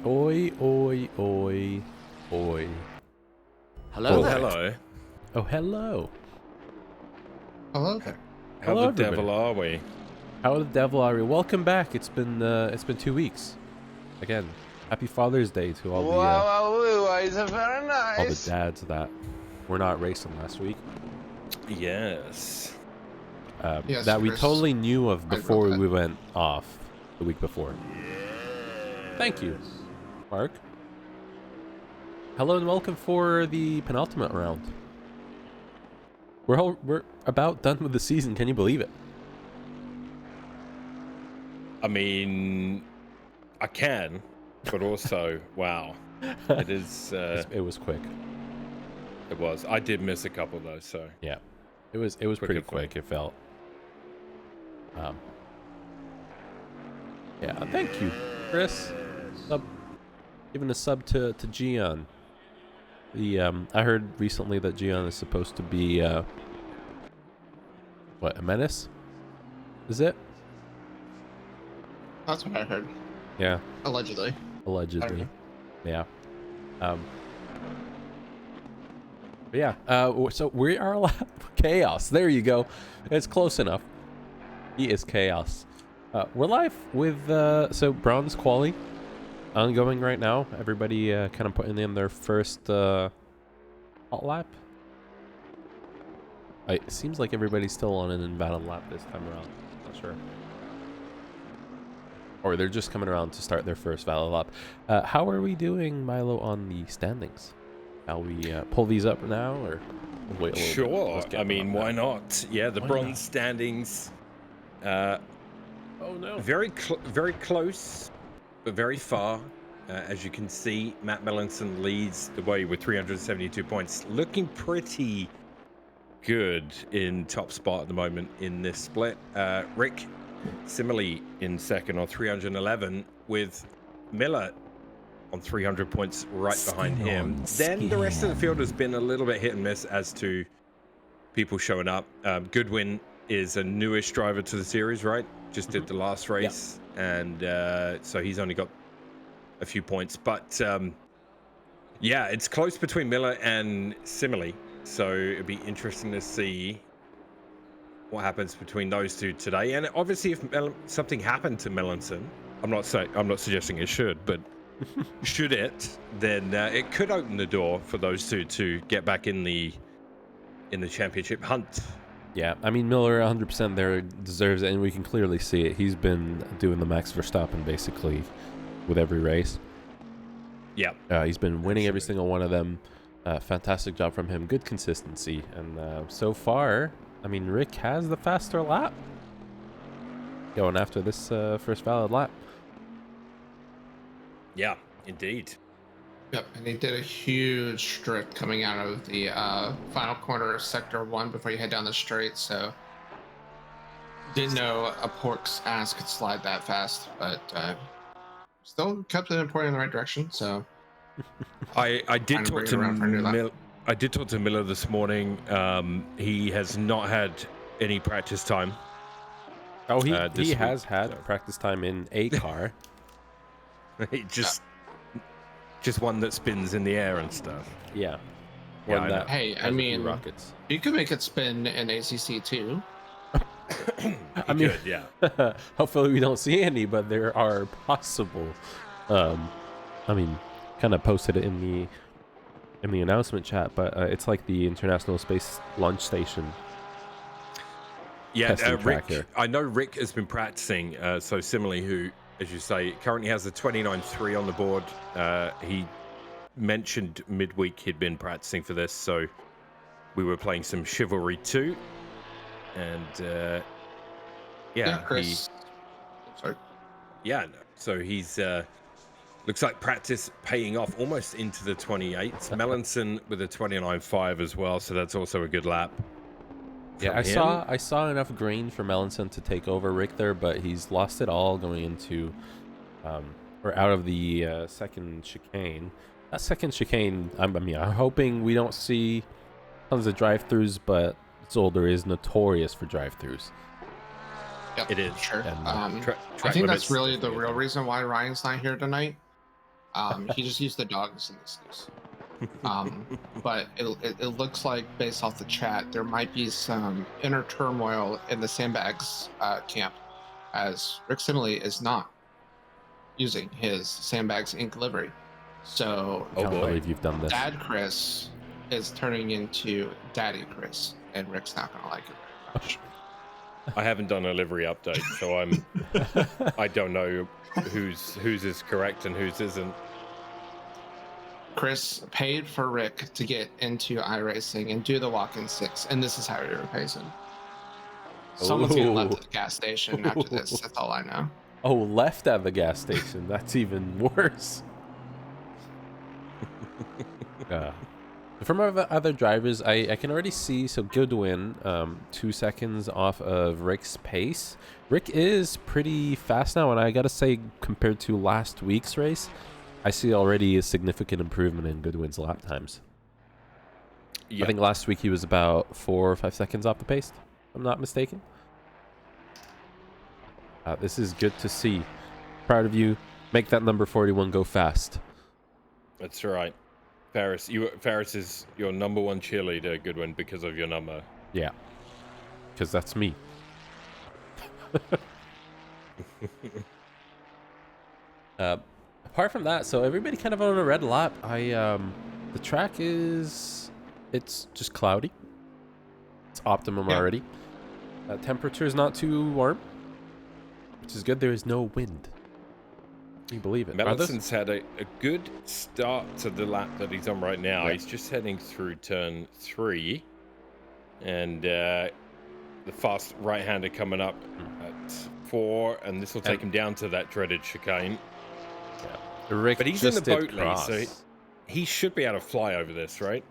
Oi, oi, oi, oi. Hello there. Hello. Oh, hello. Hello there. How Hello, the everybody. devil are we? How the devil are you? Welcome back. It's been 2 weeks. Again, happy Father's Day to all It's very all the nice. dads that were not racing last week. Yes. Yes, That we Chris. totally knew of I wrote before that. we went off the week before. Thank you, Mark. Hello and welcome for the penultimate round. We're about done with the season. Can you believe it? I mean, I can, but also, wow. It is, It was quick. it was. I did miss a couple though, so. Yeah, it was pretty quick. It felt. Yeah, thank you, Chris. Giving a sub to Gian. I heard recently that Gian is supposed to be a menace? Is it? That's what I heard. Yeah, Allegedly. allegedly. Yeah. But yeah. So we are chaos. There you go. It's close enough. He is chaos. We're live with so bronze quali ongoing right now. Everybody kind of putting in their first hot lap. It seems like everybody's still on an invalid lap this time around. Not sure. Or they're just coming around to start their first valid lap. How are we doing, Milo, on the standings? Shall we pull these up now, or wait a little bit? Sure. Let's get I mean, on why that. not? Yeah, the Why bronze not? standings. Oh no. Very close, but very far. As you can see, Matt Melanson leads the way with 372 points. Looking pretty good in top spot at the moment in this split. Rick similarly in second on 311, with Miller on 300 points right behind him. Then the rest of the field has been a little bit hit and miss as to people showing up. Goodwin is a newish driver to the series, right? Just did the last race, and so he's only got a few points. But yeah, it's close between Miller and Simile, so it'd be interesting to see what happens between those two today. And obviously, if something happened to Melanson, I'm not suggesting it should, but should it, then it could open the door for those two to get back in the championship hunt. Yeah, I mean, Miller 100% there deserves it, and we can clearly see it. He's been doing the Max Verstappen basically with every race. Yeah, He's been winning every single one of them. Fantastic job from him. Good consistency. And so far, I mean, Rick has the faster lap going after this first valid lap. yeah, indeed. Yep, and he did a huge strip coming out of the final corner of Sector 1 before you head down the straight, so didn't know a pork's ass could slide that fast, but still kept it pointing in the right direction, so I did Trying to talk bring it around for a new lap. to I did talk to Miller this morning. He has not had any practice time. Oh, This he week, has had so. practice time in a car. He just one that spins in the air and stuff. Yeah. Yeah, One I that know. Hey, I has a few mean, rockets. you could make it spin in ACC too. I mean, Good, yeah. hopefully we don't see any, but there are possible. I mean, kind of posted it in the announcement chat, but it's like the International Space Launch Station. Yeah, testing track Rick. here. I know Rick has been practicing. So similarly, who, as you say, currently has a 29.3 on the board. He mentioned midweek he'd been practicing for this, so we were playing some Chivalry 2, and yeah, Chris. Sorry. no. So he's looks like practice paying off almost into the 28s. Melanson with a 29.5 as well, so that's also a good lap. Yeah, I saw enough green for Melanson to take over Rick there, but he's lost it all going into or out of the second chicane. That second chicane, I'm hoping we don't see tons of drive-throughs, but Zolder is notorious for drive-throughs. Yep, It is. sure. And, I track think limits that's really the definitely a real thing. reason why Ryan's not here tonight. He just used the dog as an excuse. But it looks like, based off the chat, there might be some inner turmoil in the sandbags camp, as Rick Simile is not using his sandbags ink livery. So I can't believe you've done this. Dad Chris is turning into Daddy Chris, and Rick's not gonna like it very much. I haven't done a livery update, so I don't know whose is correct and whose isn't. Chris paid for Rick to get into iRacing and do the walk-in 6, and this is how he repays him. Someone's getting left at the gas station after this. That's all I know. Oh, left at the gas station. That's even worse. From our other drivers, I can already see, so Goodwin, 2 seconds off of Rick's pace. Rick is pretty fast now, and I gotta say, compared to last week's race, I see already a significant improvement in Goodwin's lap times. Yep. I think last week he was about 4 or 5 seconds off the pace, if I'm not mistaken. This is good to see. Proud of you. Make that number 41 go fast. That's right. Ferris is your number one cheerleader, Goodwin, because of your number. Yeah. Because that's me. Apart from that, so everybody kind of on a red lap. The track it's just cloudy. It's optimum already. Temperature is not too warm, which is good. There is no wind. Can you believe it? Mellison's had a good start to the lap that he's on right now. Yeah. He's just heading through turn 3, and the fast right-hander coming up at 4, and this will take him down to that dreaded chicane. Yeah. Rick, but he's in the boat lane, so he should be able to fly over this, right?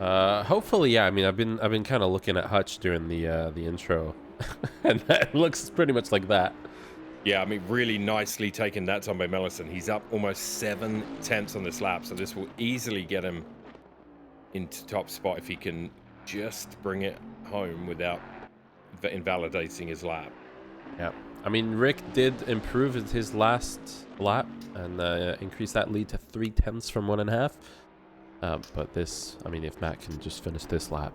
Hopefully, yeah. I mean, I've been kind of looking at Hutch during the intro, and that looks pretty much like that. Yeah, I mean, really nicely taken that time by Mellison. He's up almost 7/10 on this lap, so this will easily get him into top spot if he can just bring it home without invalidating his lap. Yeah, I mean, Rick did improve his last lap and increase that lead to 3/10 from 1.5. But this, I mean, if Matt can just finish this lap.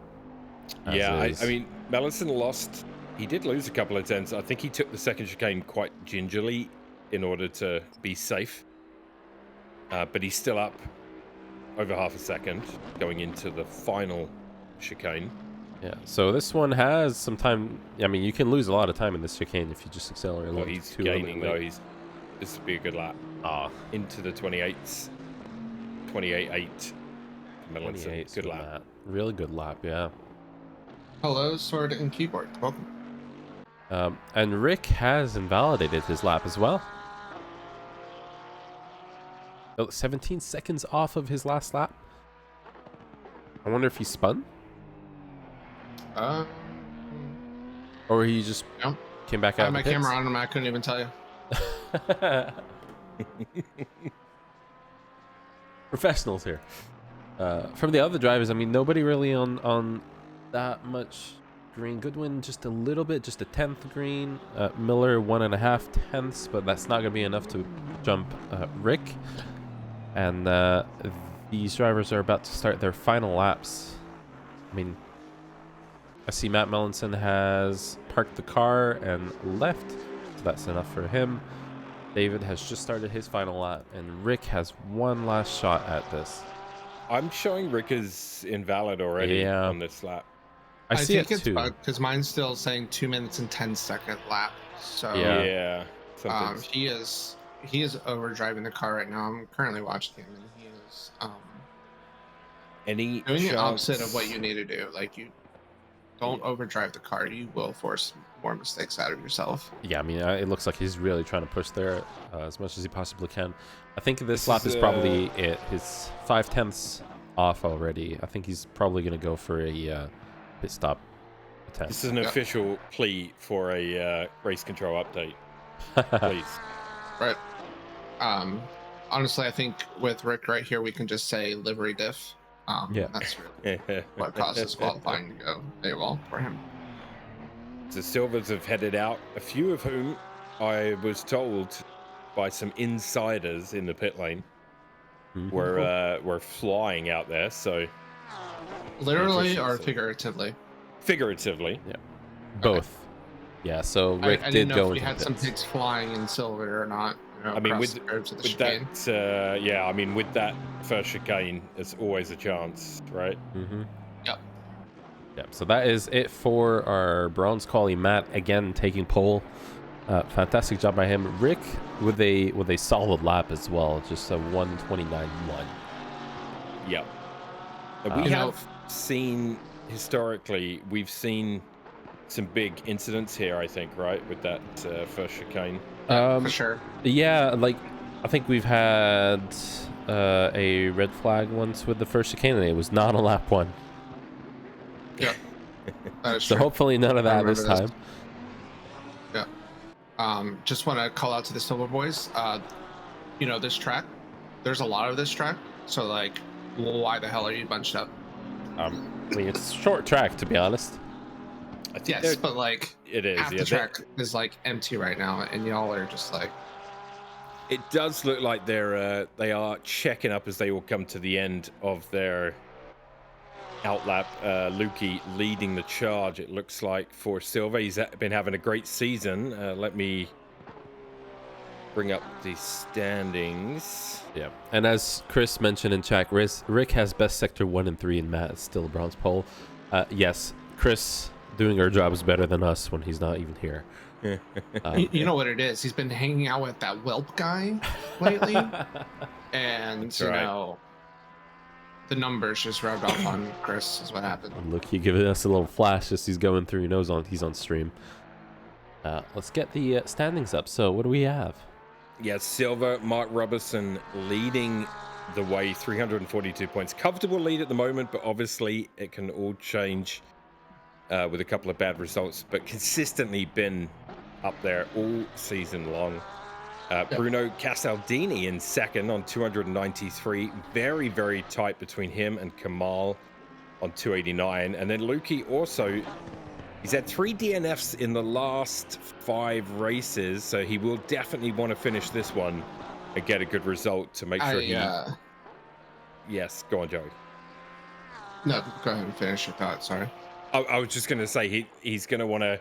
Yeah, I mean, Mellison lost. He did lose a couple of tenths. I think he took the second chicane quite gingerly in order to be safe. But he's still up over half a second going into the final chicane. Yeah, so this one has some time. I mean, you can lose a lot of time in this chicane if you just accelerate a little. He's gaining, though. This would be a good lap. Into the 28s. 28.8. Mellison. Good lap. Really good lap, yeah. Hello, Sword and Keyboard. Welcome. And Rick has invalidated his lap as well. 17 seconds off of his last lap. I wonder if he spun? Or he just came back out. I had my camera on him. I couldn't even tell you. Professionals here. From the other drivers, I mean, nobody really on that much green. Goodwin just a little bit, just a 10th green. Miller 1.5 tenths, but that's not going to be enough to jump Rick. And these drivers are about to start their final laps. I mean, I see Matt Mellinson has parked the car and left, so that's enough for him. David has just started his final lap, and Rick has one last shot at this. I'm showing Rick as invalid already on this lap. I see think it it's too. Because mine's still saying 2 minutes and 10-second lap. So yeah. He is overdriving the car right now. I'm currently watching him, and he is doing the opposite of what you need to do. Like, you don't overdrive the car. You will force more mistakes out of yourself. Yeah, I mean, it looks like he's really trying to push there as much as he possibly can. I think this lap is probably it. His 5/10 off already. I think he's probably going to go for a pit stop attempt. This is an official plea for a race control update. Please. Right. Honestly, I think with Rick right here, we can just say livery diff. That's really what causes qualifying to go AWOL for him. The Silvers have headed out, a few of whom I was told by some insiders in the pit lane were flying out there. So Literally or efficiency. figuratively? Figuratively. Yeah, both. Yeah, so I Rick didn't did know go if we into had the some pits. pigs flying in silver or not. You know, I mean, across the curves of the with chicane. that, yeah, I mean, with that first chicane, it's always a chance, right? Mm-hmm. Yep. Yep. So that is it for our bronze collie Matt, again taking pole. Fantastic job by him. Rick with a solid lap as well, just a 129.1. Yep. We have seen historically, we've seen some big incidents here, I think, right, with that first chicane. For sure. Yeah, like I think we've had a red flag once with the first chicane, and it was not a lap one. Yep. That is So true. hopefully none of that this time. Yeah. Just want to call out to the Silver Boys. You know, this track, there's a lot of this track. So, like, why the hell are you bunched up? I mean, it's a short track, to be honest. I think Yes, but like, it is. half the track is like empty right now, and y'all are just like. It does look like they are checking up as they will come to the end of their outlap. Lukey leading the charge, it looks like, for Silver. He's been having a great season. Let me bring up the standings. Yeah, and as Chris mentioned in chat, Rick has best sector 1 and 3, and Matt is still a bronze pole. Yes, Chris doing our job is better than us when he's not even here. You know what it is? He's been hanging out with that whelp guy lately, and That's you right. know, the numbers just rubbed off on Chris. Is what happened. And look, he giving us a little flash as he's going through. He knows he's on stream. Let's get the standings up. So what do we have? Yeah, Silver, Mark Robertson leading the way, 342 points. Comfortable lead at the moment, but obviously it can all change with a couple of bad results, but consistently been up there all season long. Bruno Casaldini in second on 293. Very, very tight between him and Kamal on 289. And then Lukey also, he's had 3 DNFs in the last 5 races, so he will definitely want to finish this one and get a good result to make sure Yes, go on, Joey. No, go ahead and finish your thought. Sorry. I was just going to say he's going to want a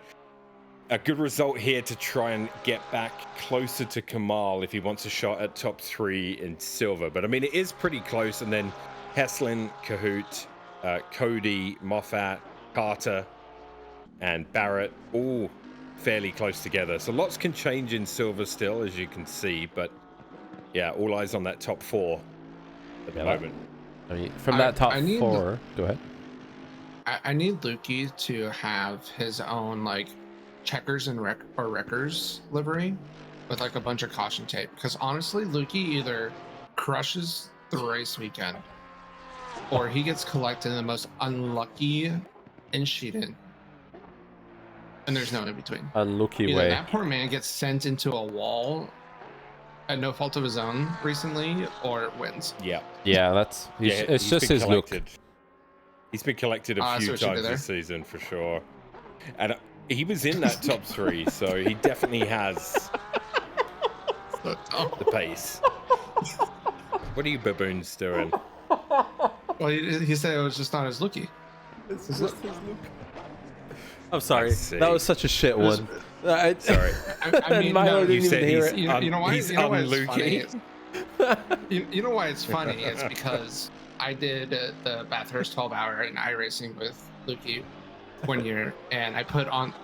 good result here to try and get back closer to Kamal if he wants a shot at top 3 in Silver. But I mean, it is pretty close. And then Heslin, Kahoot, Cody, Moffat, Carter, and Barrett, all fairly close together. So lots can change in Silver still, as you can see. But yeah, all eyes on that top 4 at the moment. I mean, from that top 4, go ahead. I need Lukey to have his own like checkers and wreckers livery with like a bunch of caution tape, because honestly, Lukey either crushes the race weekend or he gets collected in the most unlucky incident, and there's no in between. Unlucky Either way. that poor man gets sent into a wall at no fault of his own recently, or it wins. Yeah, that's it's just his collected. look. He's been collected a few times this season for sure, and he was in that top 3, so he definitely has the pace. What are you baboons doing? Well, he said it was just not his looky. It's just his look. I'm sorry, that was such a shit one. Sorry. I mean, Milo didn't you said even hear he's it. You know why? He's You know why it's funny? unlucky. You know why it's funny? It's because I did the Bathurst 12-hour in iRacing with Lukey one year, and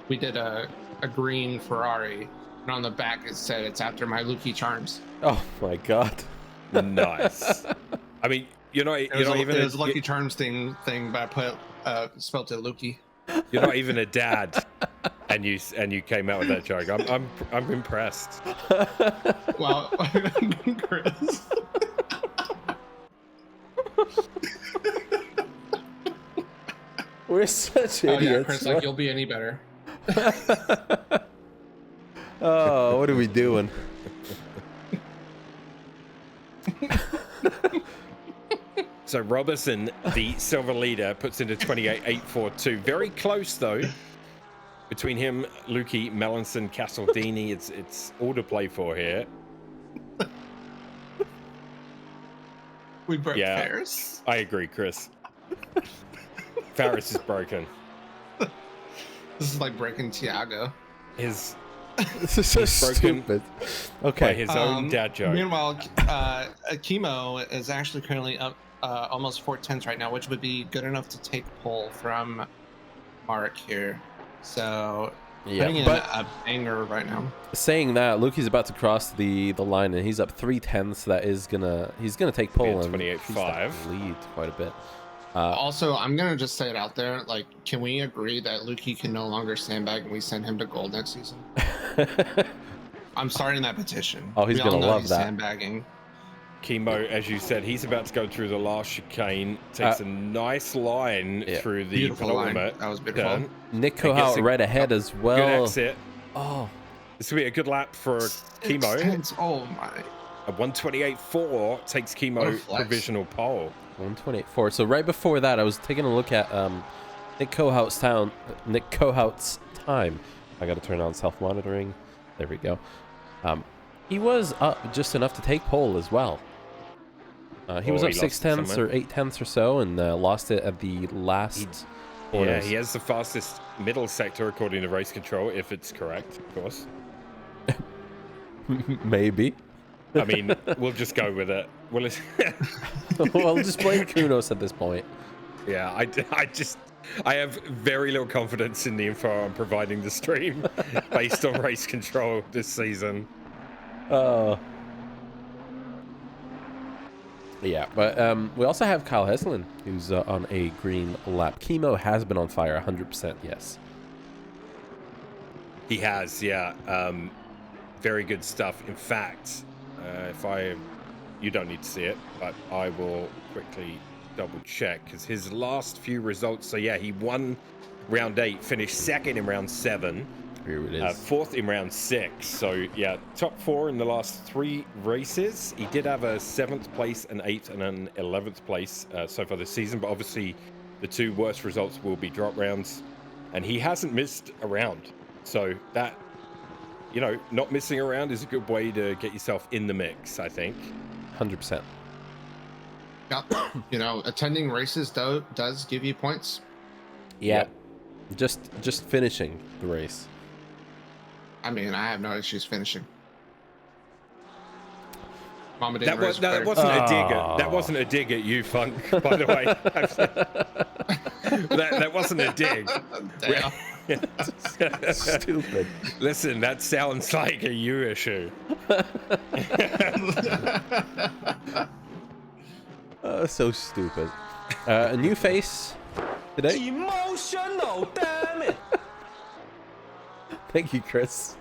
we did a green Ferrari, and on the back it said it's after my Lukey charms. Oh my god. Nice. I mean, it was a Lucky Charms thing, but I put spelled it Lukey. You're not even a dad, and you came out with that joke. I'm impressed. Well, Chris. We're such idiots. Yeah, Chris, like you'll be any better. Oh, what are we doing? So Robertson, the silver leader, puts into 28.842. Very close though between him, Lukey, Melanson, Casaldini. It's all to play for here. We broke Yeah. Ferris. I agree, Chris. Ferris is broken. This is like breaking Tiago. His This is so He's broken stupid. by Okay. his own dad joke. Meanwhile, Chemo is actually currently up almost 4/10 right now, which would be good enough to take pole from Mark here. So putting in but a banger right now. saying that, Luki's about to cross the line, and he's up 3/10. That is he's gonna take pole and 28.5. lead quite a bit. Also, I'm gonna just say it out there. Like, can we agree that Luki can no longer sandbag and we send him to gold next season? I'm starting that petition. Oh, he's We all gonna know love he's that. Sandbagging. Chemo, as you said, he's about to go through the last chicane. Takes a nice line through the Beautiful line. penultimate That was beautiful. turn. Nick Gets Kohout a right ahead as Good well. exit. Oh, This will be a good lap for Chemo. 6/10. Oh my. A 128.4 takes What a Chemo flex. provisional pole. 128.4. So right before that, I was taking a look at Nick Kohout's time. I got to turn on self-monitoring. There we go. He was up just enough to take pole as well. He was up 6/10 or 8/10 or so, and lost it at the last. Yeah, he has the fastest middle sector according to race control, if it's correct, of course. Maybe. I mean, we'll just go with it. Well, Well, just blame Kunos at this point. yeah, I have very little confidence in the info I'm providing the stream based on race control this season. Yeah, but we also have Kyle Heslin, who's on a green lap. Chemo has been on fire, 100%, yes. He has, yeah. Very good stuff. In fact, you don't need to see it, but I will quickly double check because his last few results. So yeah, he won round 8, finished second in round 7, Here it is. fourth in round 6. So yeah, top 4 in the last 3 races. He did have a 7th place, an 8th, and an 11th place so far this season. But obviously, the 2 worst results will be drop rounds, and he hasn't missed a round. So that, you know, not missing a round is a good way to get yourself in the mix, I think. 100%. Yeah. You know, attending races does give you points. Yeah. Yep. Just finishing the race. I mean, I have no issues finishing. Mama That didn't wasn't a dig. That wasn't a dig at you, Funk. By the way, that wasn't a dig. Damn. Stupid. Listen, that sounds like a you issue. So stupid. A new face today. Emotional, damn it! Thank you, Chris.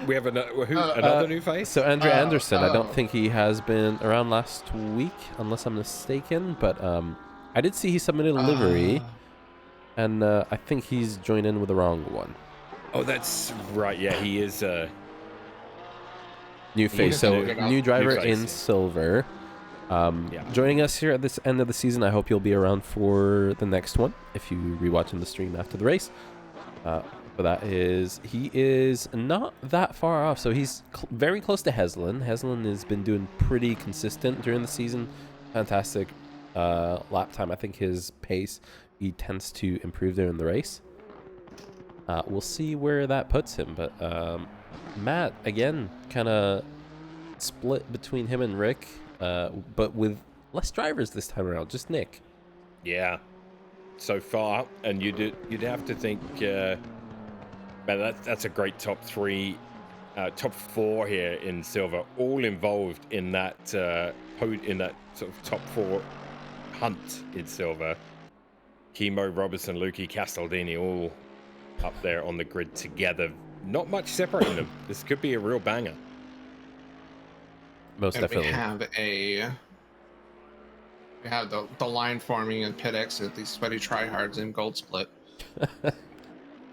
We have another new face. So Andrew Anderson, I don't think he has been around last week, unless I'm mistaken. But I did see he submitted a livery, and I think he's joined in with the wrong one. Oh, that's right. Yeah, he is. New face, so new driver face, in yeah. silver. Yeah. Joining us here at this end of the season. I hope you'll be around for the next one if you rewatching the stream after the race. But he is not that far off. So he's very close to Heslin. Heslin has been doing pretty consistent during the season. Fantastic lap time. I think his pace, he tends to improve during the race. We'll see where that puts him. But Matt, again, kind of split between him and Rick, but with less drivers this time around. Just Nick. Yeah. So far, and you'd have to think. Man, that's a great top 4 here in silver, all involved in that sort of top 4 hunt in silver. Chemo, Robertson, Lukey, Castaldini, all up there on the grid together. Not much separating them. This could be a real banger. Most And definitely. we have the line forming and pit exit, these sweaty tryhards in gold split.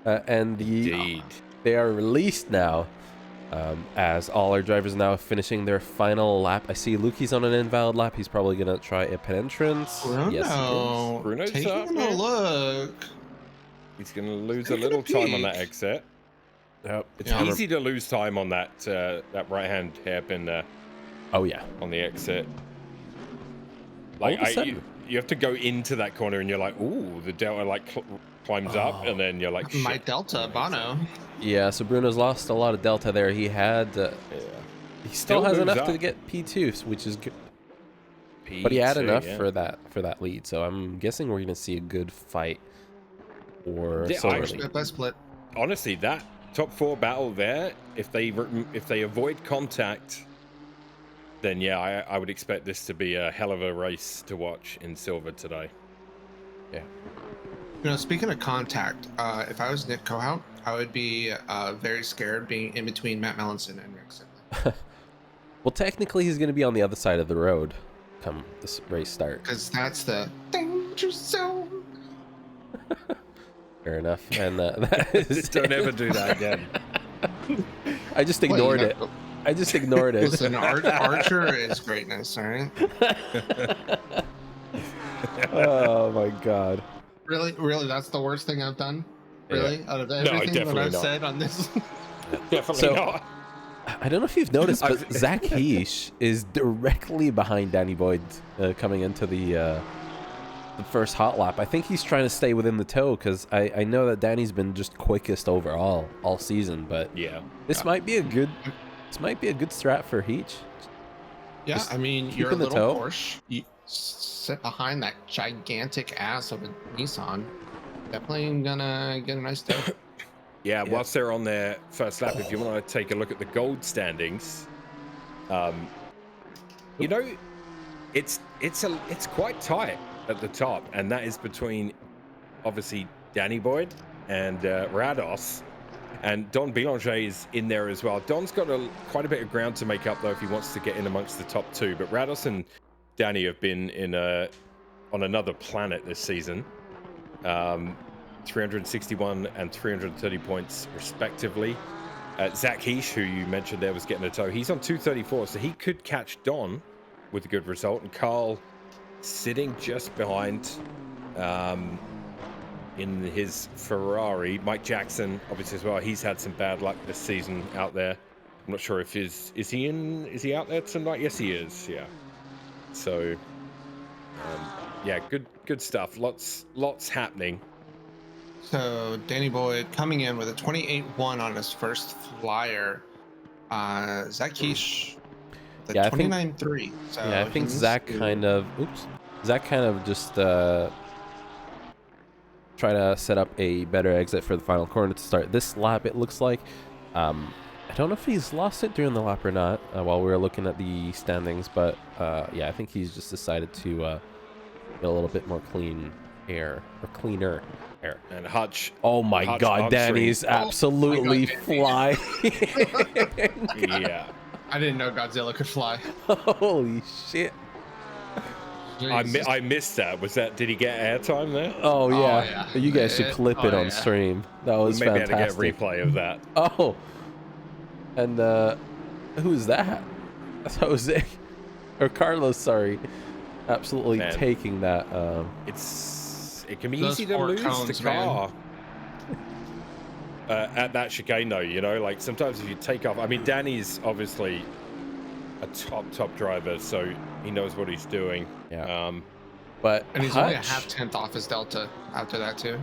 And Indeed. they are released now, as all our drivers now finishing their final lap. I see Lukey's on an invalid lap. He's probably going to try a pit entrance. Bruno, Yes, he is. Bruno's taking up, a man. look. He's going to lose a Taking a little time on that peek. exit. Yep. It's Yeah. easy to lose time on that right-hand hairpin there Oh, yeah. on the exit. Like All of a sudden. you have to go into that corner, and you're like, ooh, the delta like climbs up, and then you're like, My shit. Delta, Bono. Yeah, so Bruno's lost a lot of delta there. He had, he still has moves enough to up. get P2, which is good. But he had P2, enough yeah. for that lead. So I'm guessing we're gonna see a good fight for Yeah, Silver actually- League. Best split. Honestly, that top 4 battle there, if they avoid contact, then yeah, I would expect this to be a hell of a race to watch in silver today. Yeah. You know, speaking of contact, if I was Nick Kohout, I would be very scared being in between Matt Melanson and Rick Sibley. Well, technically, he's gonna be on the other side of the road come this race start. Because that's the danger zone. Fair enough. And that is Don't ever do that again. I just ignored it. I just ignored it. Listen, Archer is greatness, all right? Oh my god. Really, that's the worst thing I've done? Really? Out of everything that definitely I've not. said on this? Definitely So- not. I don't know if you've noticed, but Zach Heish is directly behind Danny Boyd coming into the first hot lap. I think he's trying to stay within the tow because I know that Danny's been just quickest overall all season, but Yeah. this might be a good strat for Heish. Yeah, Just I mean, keep you're a in the little toe. Porsche. You sit behind that gigantic ass of a Nissan. Definitely gonna get a nice tow. Yeah, whilst they're on their first lap, if you want to take a look at the gold standings, you know, it's quite tight at the top, and that is between obviously Danny Boyd and Rados, and Don Belanger is in there as well. Don's got quite a bit of ground to make up though if he wants to get in amongst the top 2, but Rados and Danny have been on another planet this season. 361 and 330 points respectively. Zach Heish, who you mentioned there, was getting a tow. He's on 234, so he could catch Don with a good result. And Carl sitting just behind in his Ferrari. Mike Jackson, obviously as well. He's had some bad luck this season out there. I'm not sure if is he out there tonight? Yes, he is. Yeah. So yeah, good stuff. Lots happening. So Danny Boyd coming in with a 28-1 on his first flyer. Zach Heish, the Yeah, I think- 29-3. So Yeah, I think he's- Zach kind of just try to set up a better exit for the final corner to start this lap. It looks like. I don't know if he's lost it during the lap or not while we were looking at the standings, but yeah, I think he's just decided to get a little bit more clean air or cleaner air. And Hutch. Oh my Hutch God, answering- Danny's absolutely flying. Yeah. I didn't know Godzilla could fly. Holy shit. Jesus. I missed that. Did he get airtime there? Oh Oh, yeah. yeah. You guys should clip it on yeah. stream. That was Maybe I had fantastic. to get a replay of that. Oh, and who's that? That's Jose or Carlos. Sorry, absolutely Man. taking that. It can be Those easy to four lose cones, the man. car. At that chicane though, you know, like sometimes if you take off, I mean, Danny's obviously a top driver, so he knows what he's doing. Yeah. But And he's only a Hutch- half tenth off his Delta after that too.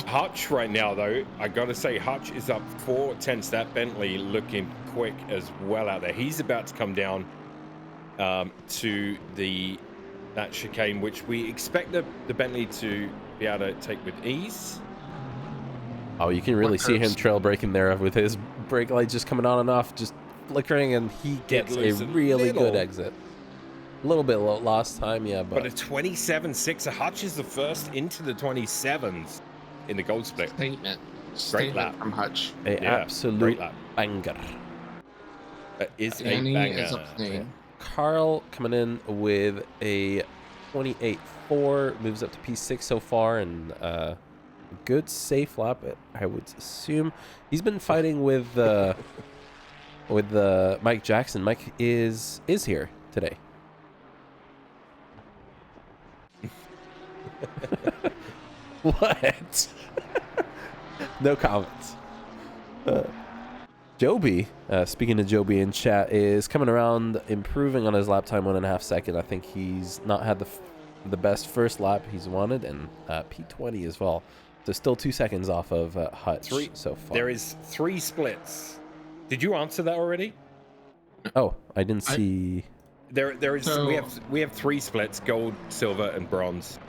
Hutch right now though, I gotta say Hutch is up 4 tenths. That Bentley looking quick as well out there. He's about to come down to that chicane, which we expect the Bentley to be able to take with ease. Oh, you can really see him curves. trail braking there with his brake light just coming on and off, just flickering, and he gets a loose a really good little. exit. A little bit lost time, yeah, But a but 27.6, Hutch is the first into the 27s in the gold split. Statement lap. from Hutch. a Yeah, absolute great lap. banger. That is a Danny banger. is up clean. Carl coming in with a 28.4, moves up to P6 so far, and a good safe lap, I would assume. He's been fighting with Mike Jackson. Mike is here today. What? No comments. Joby, speaking of Joby in chat, is coming around, improving on his lap time 1.5 seconds. I think he's not had the the best first lap he's wanted, and P20 as well. So still 2 seconds off of Hutch so far. There is 3 splits. Did you answer that already? Oh, I didn't see. There is. So, we have 3 splits: gold, silver, and bronze.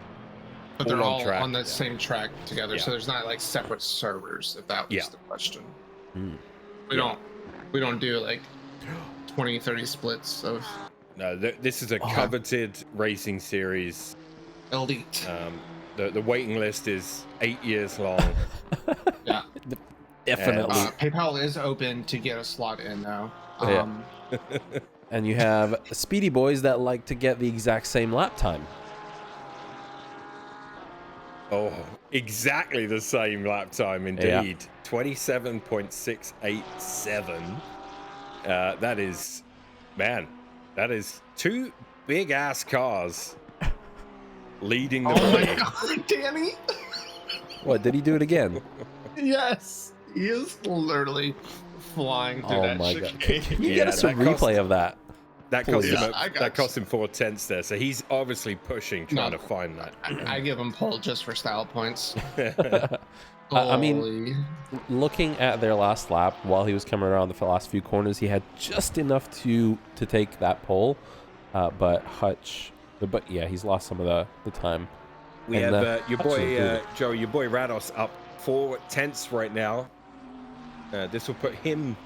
but they're all track. on the same track together, Yeah. so there's not like separate servers. If that was Yeah. the question, Hmm. we don't do like 20, 30 splits of No, this is a coveted racing series. elite. The waiting list is 8 years long. Yeah, Definitely. PayPal is open to get a slot in though. Yeah. And you have speedy boys that like to get the exact same lap time. Oh, exactly the same lap time indeed. 27.687. That is, man, that is 2 big ass cars leading the Oh my way. god, Danny! What, did he do it again? Yes, he is literally flying through that chicane. Can you Yeah, get us a that replay of that? That cost Please. him. I got That cost him 4/10 there. So he's obviously pushing, trying to find that. I give him pole just for style points. I mean, Holy. looking at their last lap, while he was coming around the last few corners, he had just enough to take that pole. But Hutch, but yeah, he's lost some of the time. We And, have your Hutch is boy good. Joe, your boy Rados up 4/10 right now. This will put him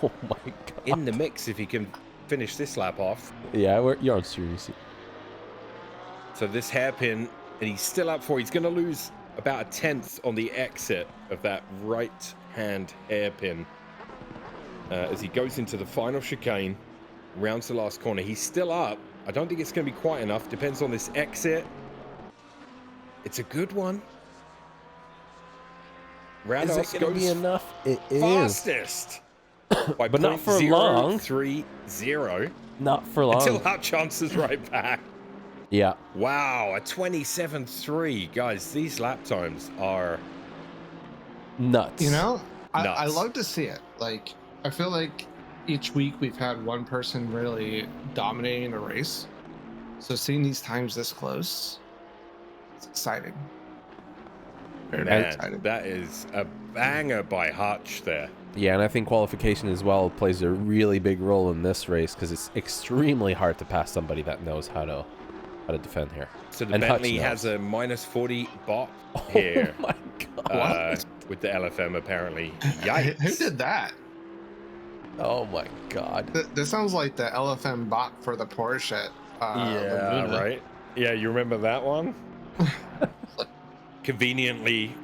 Oh my god. in the mix if he can finish this lap off. Yeah, you're on serious. So this hairpin, and he's still up 4. He's going to lose about 1/10 on the exit of that right-hand hairpin as he goes into the final chicane, rounds the last corner. He's still up. I don't think it's going to be quite enough. Depends on this exit. It's a good one. Is it Rados going to be goes enough? It is. fastest. By But not for long. 0.030 Not for long. until Hutch answers right back. Yeah. Wow, a 27.3. Guys, these lap times are Nuts. You know, I Nuts. love to see it. Like, I feel like each week we've had one person really dominating the race. So seeing these times this close, it's exciting. Very, very Man, exciting. that is a banger by Hutch there. Yeah, and I think qualification as well plays a really big role in this race because it's extremely hard to pass somebody that knows how to defend here. So the And Hutch Bentley knows. has a -40 bot here Oh my god. with the LFM apparently. Who Yikes. did that? Oh my god. This sounds like the LFM bot for the Porsche. Yeah, Laguna. right. Yeah, you remember that one? Conveniently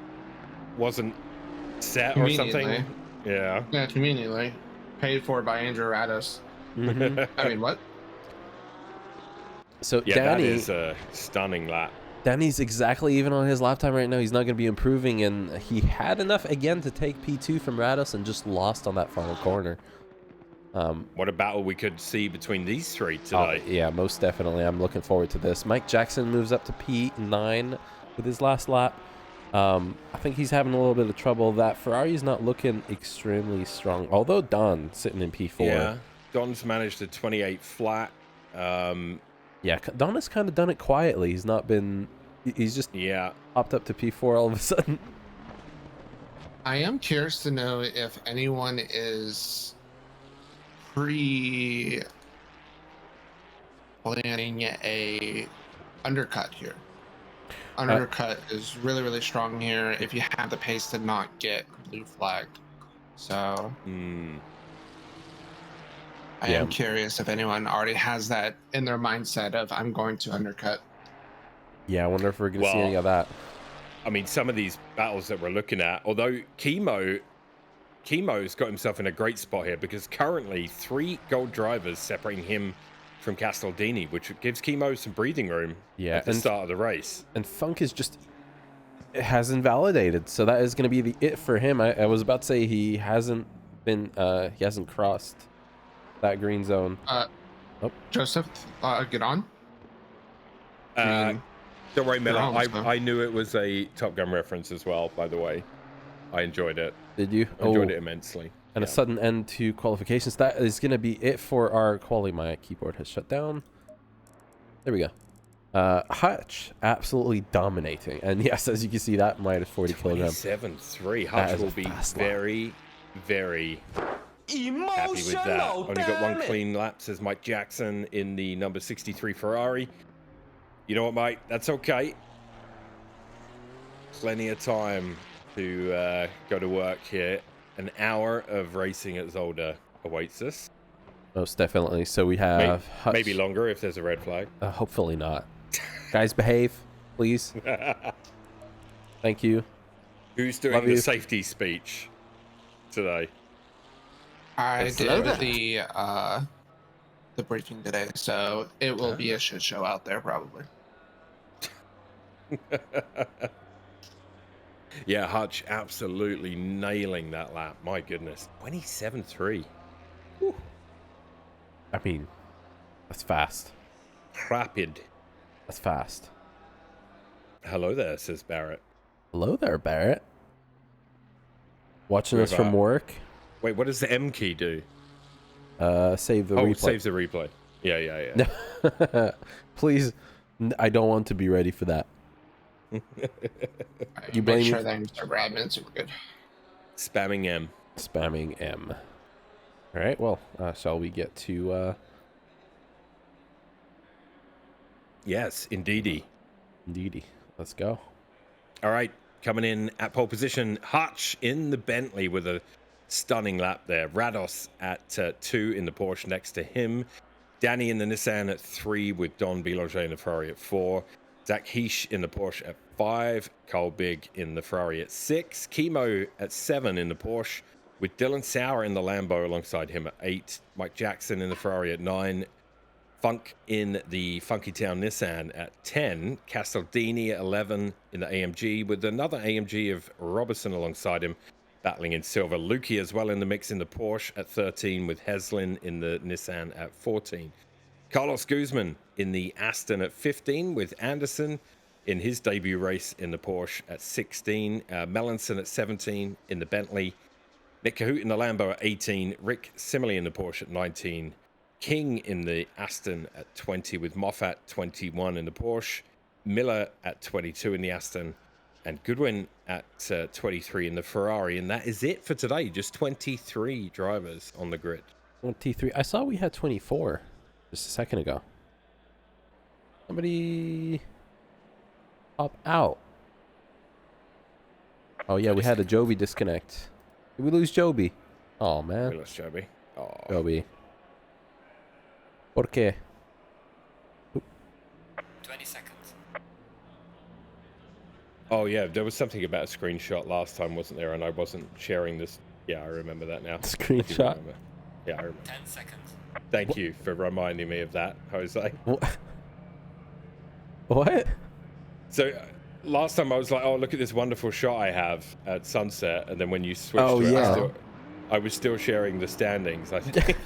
wasn't set or something. Conveniently. Yeah. Yeah, conveniently. Paid for by Andrew Rados. Mhm. I mean, what? So Yeah, that Danny, is a stunning lap. Danny's exactly even on his lap time right now. He's not going to be improving, and he had enough again to take P2 from Rados and just lost on that final corner. What a battle we could see between these 3 Oh, today. yeah, most definitely. I'm looking forward to this. Mike Jackson moves up to P9 with his last lap. I think he's having a little bit of trouble. That Ferrari's not looking extremely strong, although Don sitting in P4. Yeah, Don's managed a 28 flat. Yeah, Don has kind of done it quietly. He's not been... He's just Yeah, popped up to P4 all of a sudden. I am curious to know if anyone is planning a undercut here. Undercut is really, really strong here if you have the pace to not get blue flagged. So I am curious if anyone already has that in their mindset of I'm going to undercut. Yeah, I wonder if we're going to see any of that. I mean, some of these battles that we're looking at, although Chemo's got himself in a great spot here because currently 3 gold drivers separating him from Castaldini, which gives Chemo some breathing room at the start of the race. And Funk is just has invalidated, so that is going to be the it for him. I was about to say he hasn't crossed that green zone. Joseph, get on. Don't worry, Miller. almost I knew it was a Top Gun reference as well, by the way. I enjoyed it. Did you? I enjoyed it immensely. And a sudden end to qualifications. That is going to be it for our quali. My keyboard has shut down. There we go. Hutch absolutely dominating, and yes, as you can see, that minus 40 kilograms. 27.3. That Hutch is a will be fast lap. very, very happy with that. Emotional, Only got one damn it. clean lap, says Mike Jackson in the number 63 Ferrari. You know what, mate? That's okay. Plenty of time to go to work here. An hour of racing at Zolder awaits us. Most definitely. So we have Hutch. Maybe longer if there's a red flag. Hopefully not. Guys, behave, please. Thank you. Who's doing Love the you. safety speech today? I Slow did down. the briefing today, so it will be a shit show out there probably. Yeah, Hutch absolutely nailing that lap. My goodness. 27.3. I mean, that's fast. Rapid. That's fast. Hello there, says Barrett. Hello there, Barrett. Watching With, us from work. Wait, what does the M key do? Save the Oh, replay. saves the replay. Yeah. Please, I don't want to be ready for that. You blame Make me? sure that Mr. Bradman is good. Spamming M. Spamming M. All right. Well, shall we get to? Yes, indeedy. Indeedy. Let's go. All right, coming in at pole position, Hutch in the Bentley with a stunning lap there. Rados at 2 in the Porsche next to him. Danny in the Nissan at 3 with Don Biloger in the Ferrari at 4. Zach Heish in the Porsche at 5. Carl Big in the Ferrari at 6. Chemo at 7 in the Porsche with Dylan Sauer in the Lambo alongside him at 8. Mike Jackson in the Ferrari at 9. Funk in the Funky Town Nissan at 10. Castaldini at 11 in the AMG with another AMG of Robertson alongside him, battling in silver. Lukey as well in the mix in the Porsche at 13 with Heslin in the Nissan at 14. Carlos Guzman in the Aston at 15 with Anderson in his debut race in the Porsche at 16. Melanson at 17 in the Bentley. Nick Cahoot in the Lambo at 18. Rick Simile in the Porsche at 19. King in the Aston at 20 with Moffat 21 in the Porsche. Miller at 22 in the Aston. And Goodwin at 23 in the Ferrari. And that is it for today. Just 23 drivers on the grid. 23. I saw we had 24 just a second ago. Somebody pop out. Oh yeah, we had a Joby disconnect. Did we lose Joby? Oh man. We lost Joby. Oh. Joby. ¿Por qué? 20 seconds. Oh yeah, there was something about a screenshot last time, wasn't there? And I wasn't sharing this. Yeah, I remember that now. Screenshot? Yeah, I remember. 10 seconds. Thank you for reminding me of that, Jose. What? So last time I was like, oh, look at this wonderful shot I have at sunset. And then when you switched Oh, to it, yeah. I was still sharing the standings. I think.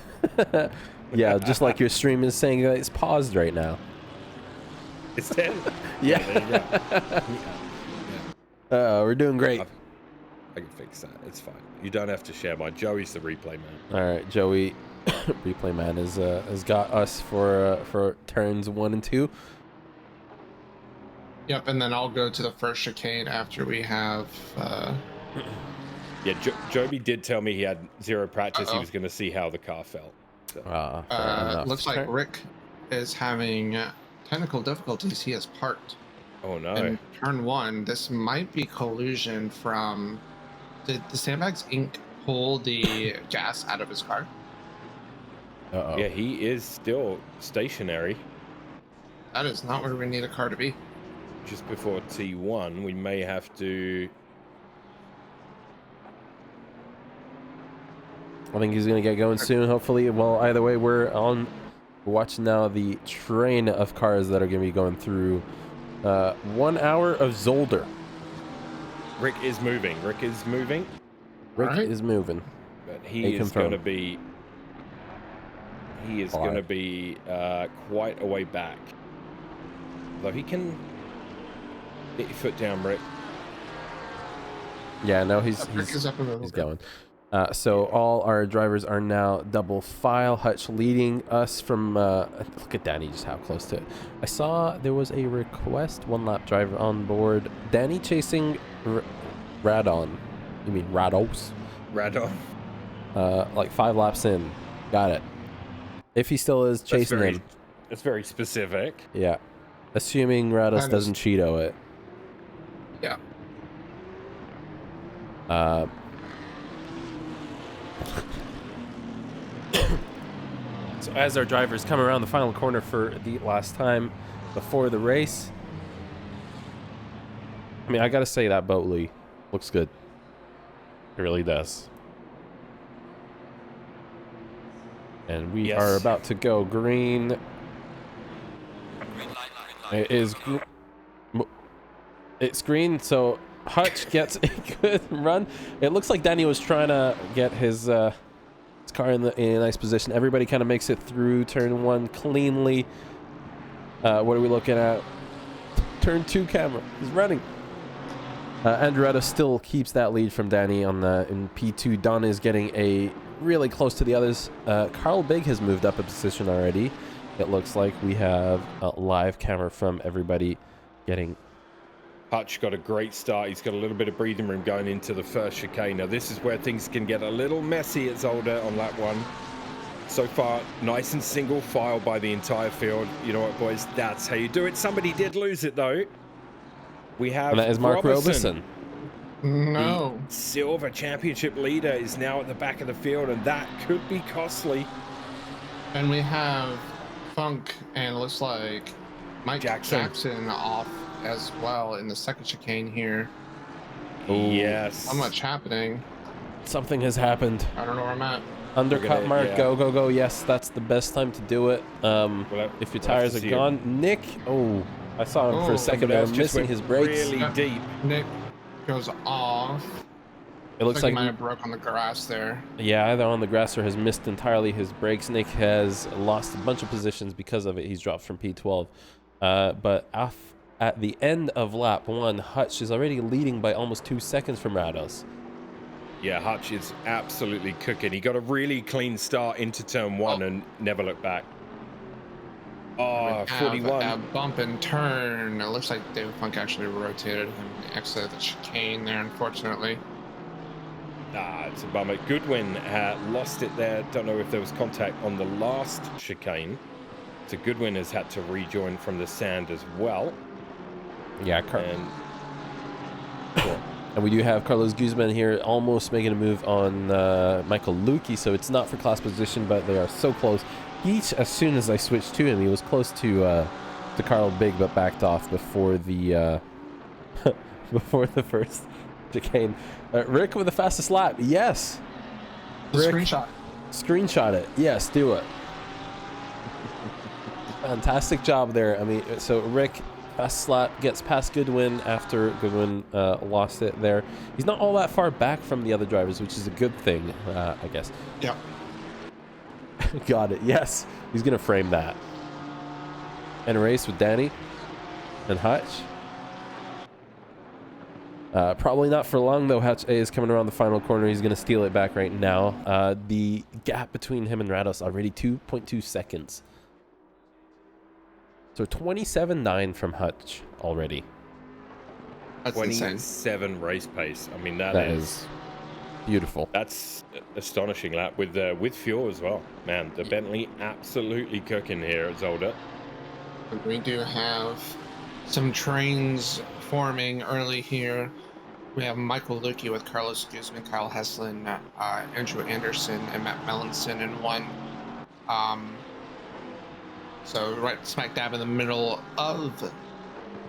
Yeah, just like your stream is saying that it's paused right now. It's 10. Yeah. There you go. We're doing great. I can fix that. It's fine. You don't have to share mine. Joey's the replay man. All right, Joey, replay man has got us for turns 1 and 2. Yep, and then I'll go to the first chicane after we have. Yeah, Joby did tell me he had 0 practice. He Uh-oh. was going to see how the car felt. So. Fair enough. Looks like Okay. Rick is having technical difficulties. He is parked. Oh no. In turn 1, this might be collusion from. Did the Sandbags Inc. pull the gas out of his car? Uh-oh. Yeah, he is still stationary. That is not where we need a car to be. Just before T1, we may have to. I think he's gonna get going soon. Hopefully, well, either way, we're watching now the train of cars that are gonna be going through 1 hour of Zolder. Rick is moving. Rick is moving, Rick Alright. is moving. but he Hey, is confirm. going to be. He is Alright. going to be quite a way back. Though he can get your foot down, Rick. Yeah, no, he's Rick is up and he's going. So all our drivers are now double file. Hutch leading us from. Look at Danny, just how close to it. I saw there was a request, one lap driver on board. Danny chasing Radon. You mean Rados? Radon. Like 5 laps in. Got it. If he still is chasing him. That's very specific. Yeah. Assuming Rados doesn't Cheeto it. Yeah. So as our drivers come around the final corner for the last time before the race, I mean, I gotta say that Boatley looks good. It really does. And we are about to go green. It is. It's green, so Hutch gets a good run. It looks like Danny was trying to get his car in a nice position. Everybody kind of makes it through turn 1 cleanly. What are we looking at? Turn 2 camera. He's running. Andretto still keeps that lead from Danny on in P2. Don is getting really close to the others. Carl Big has moved up a position already. It looks like we have a live camera from everybody getting. Hutch got a great start. He's got a little bit of breathing room going into the first chicane. Now this is where things can get a little messy at Zolder on lap 1. So far, nice and single file by the entire field. You know what, boys? That's how you do it. Somebody did lose it, though. We have And that is Mark Robeson. No. The silver championship leader is now at the back of the field, and that could be costly. And we have Funk, and it looks like Mike Jackson off as well in the second chicane here. Yes. Not much happening. Something has happened. I don't know where I'm at. Undercut Mark, go. Yes, that's the best time to do it. If your tires are gone. Nick, I saw him for a second there, missing his brakes. Really deep. Nick goes off. It looks like he might have broke on the grass there. Yeah, either on the grass or has missed entirely his brakes. Nick has lost a bunch of positions because of it. He's dropped from P12. But at the end of lap 1, Hutch is already leading by almost 2 seconds from Rados. Yeah, Hutch is absolutely cooking. He got a really clean start into turn 1 and never looked back. Oh, 41. A bump and turn. It looks like David Funk actually rotated him exit the chicane there, unfortunately. It's a bummer. Goodwin lost it there. Don't know if there was contact on the last chicane. So Goodwin has had to rejoin from the sand as well. Yeah, and we do have Carlos Guzman here almost making a move on Michael Lukey, so it's not for class position, but they are so close. As soon as I switched to him, he was close to Carl Big, but backed off before the before the first chicane. Rick with the fastest lap. Yes. Rick, Screenshot it. Yes, do it. Fantastic job there. I mean, so Rick, fastest lap, gets past Goodwin after Goodwin lost it there. He's not all that far back from the other drivers, which is a good thing, I guess. Yep. Got it. Yes. He's going to frame that. And a race with Danny and Hutch. Probably not for long, though. Hutch A is coming around the final corner. He's going to steal it back right now. The gap between him and Rados already 2.2 seconds. So 27.9 from Hutch already. That's 27 race pace. I mean, that is beautiful. That's astonishing lap with fuel as well. Man, the Bentley absolutely cooking here at Zolder. We do have some trains forming early here. We have Michael Lukey with Carlos Guzman, Kyle Heslin, Andrew Anderson, and Matt Melanson in one. So right smack dab in the middle of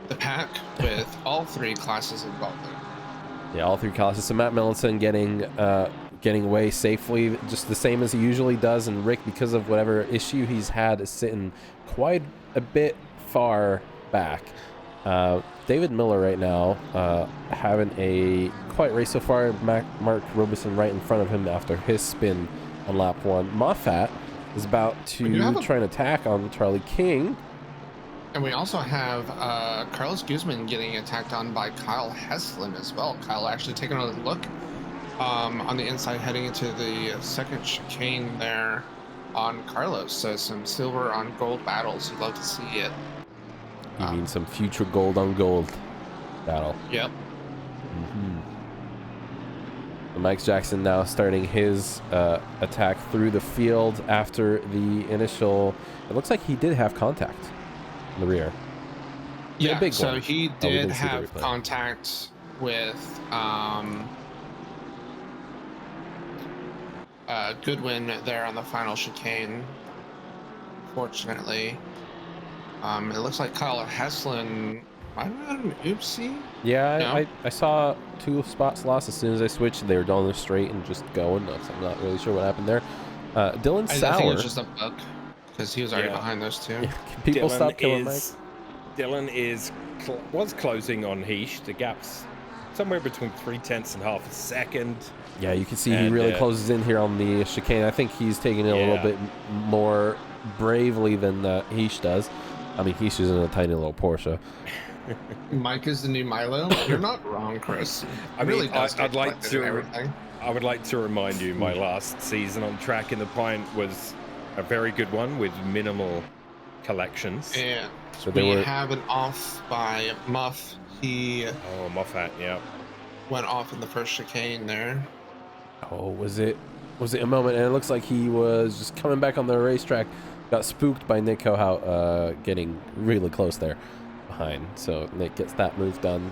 the pack with all 3 classes involved there. Yeah, all 3 classes. So Matt Melanson getting away safely, just the same as he usually does. And Rick, because of whatever issue he's had, is sitting quite a bit far back. David Miller right now having a quiet race so far. Mark Robeson right in front of him after his spin on lap 1. Moffat is about to try and attack on Charlie King. And we also have Carlos Guzman getting attacked on by Kyle Heslin as well. Kyle actually taking a look on the inside heading into the second chicane there on Carlos. So some silver on gold battles. You'd love to see it. You mean some future gold on gold battle? Yep. Mike Jackson now starting his attack through the field after the initial. It looks like he did have contact in the rear. Yeah, big so one. he we did didn't see the have replay. contact with Goodwin there on the final chicane. Fortunately, it looks like Kyle Heslin might have had an oopsie. Yeah, No? I saw 2 spots lost as soon as I switched. They were down the straight and just going. So I'm not really sure what happened there. Dylan I Sauer. think it was just a bug because he was already Yeah. behind those two. Can people stop killing Mike? Dylan was closing on Heesh. The gap's somewhere between 0.3 and half a second. Yeah, you can see he And, really closes in here on the chicane. I think he's taking it a little bit more bravely than Heesh does. I mean, Heesh is in a tiny little Porsche. Mike is the new Milo. You're not wrong, Chris. I Really mean, does I'd get like collected and to. everything. I would like to remind you, my last season on track in the Pine was a very good one with minimal collections. And So they we were. have an off by Muff. He Oh, Moffat, yeah. went off in the first chicane there. Oh, was it a moment? And it looks like he was just coming back on the racetrack. Got spooked by Nick Kohout getting really close there behind. So Nick gets that move done.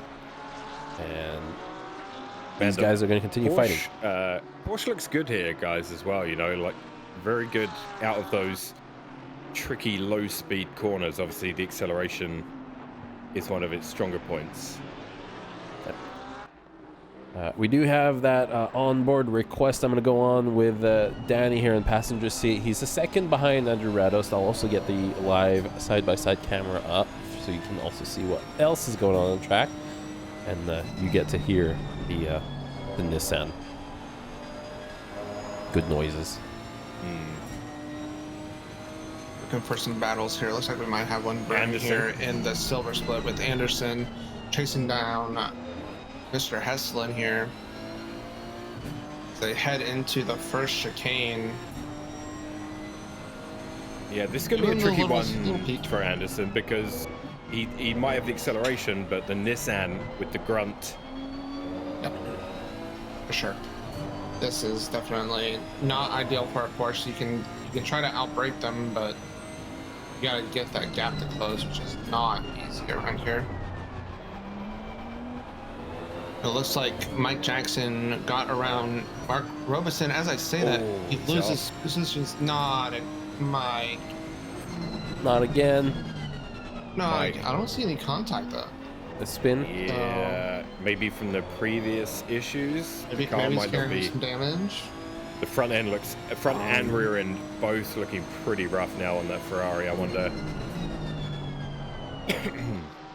And these guys are going to continue fighting. Porsche looks good here, guys, as well. You know, like very good out of those tricky low-speed corners. Obviously, the acceleration is one of its stronger points. We do have that onboard request. I'm going to go on with Danny here in passenger seat. He's the second behind Andrew Rados. I'll also get the live side-by-side camera up so you can also see what else is going on the track. And you get to hear the Nissan. Good noises. Looking for some battles here. Looks like we might have one brand Anderson. here in the silver split with Anderson chasing down Mr. Heslin here. They head into the first chicane. Yeah, this is going to be a Doing the tricky little one peek. for Anderson because he might have the acceleration, but the Nissan with the grunt. Yep. For sure. This is definitely not ideal for a Porsche. You can try to outbrake them, but you gotta get that gap to close, which is not easy around here. It looks like Mike Jackson got around Mark Robeson. As I say that, he loses positions. Not a Mike. Not again. No, Mike. I don't see any contact though. The spin. Yeah, maybe from the previous issues. Maybe, the car maybe he's might not carrying be. some damage. The front end looks, front and rear end both looking pretty rough now on that Ferrari. I wonder.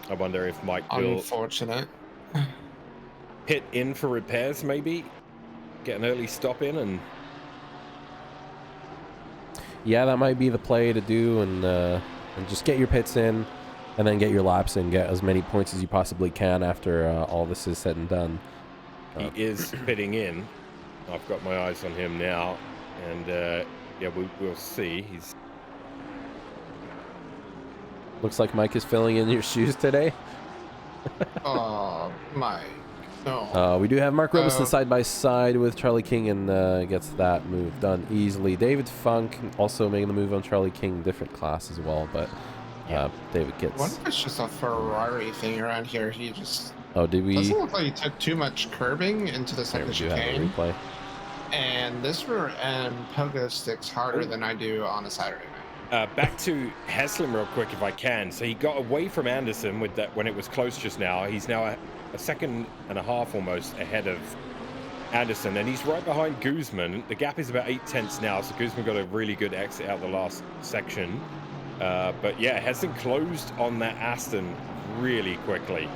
I wonder if Mike will Unfortunate. pit in for repairs, maybe get an early stop in, and Yeah, that might be the play to do, and just get your pits in, and then get your laps in, get as many points as you possibly can after all this is said and done. he is pitting in. I've got my eyes on him now, and yeah, we'll see. He's Looks like Mike is filling in your shoes today. Oh, Mike. No. We do have Mark Robeson side by side with Charlie King, and gets that move done easily. David Funk also making the move on Charlie King, different class as well, but David I gets. wonder if it's just a Ferrari thing around here. He just Oh, did we? doesn't look like he took too much curbing into the There, we second do have a chicane. replay. And this rear end pogo sticks harder than I do on a Saturday night. back to Heslin real quick if I can. So he got away from Anderson with that when it was close just now. He's now a second and a half almost ahead of Anderson, and he's right behind Guzman. The gap is about 0.8 now, so Guzman got a really good exit out the last section. But yeah, Heslin closed on that Aston really quickly.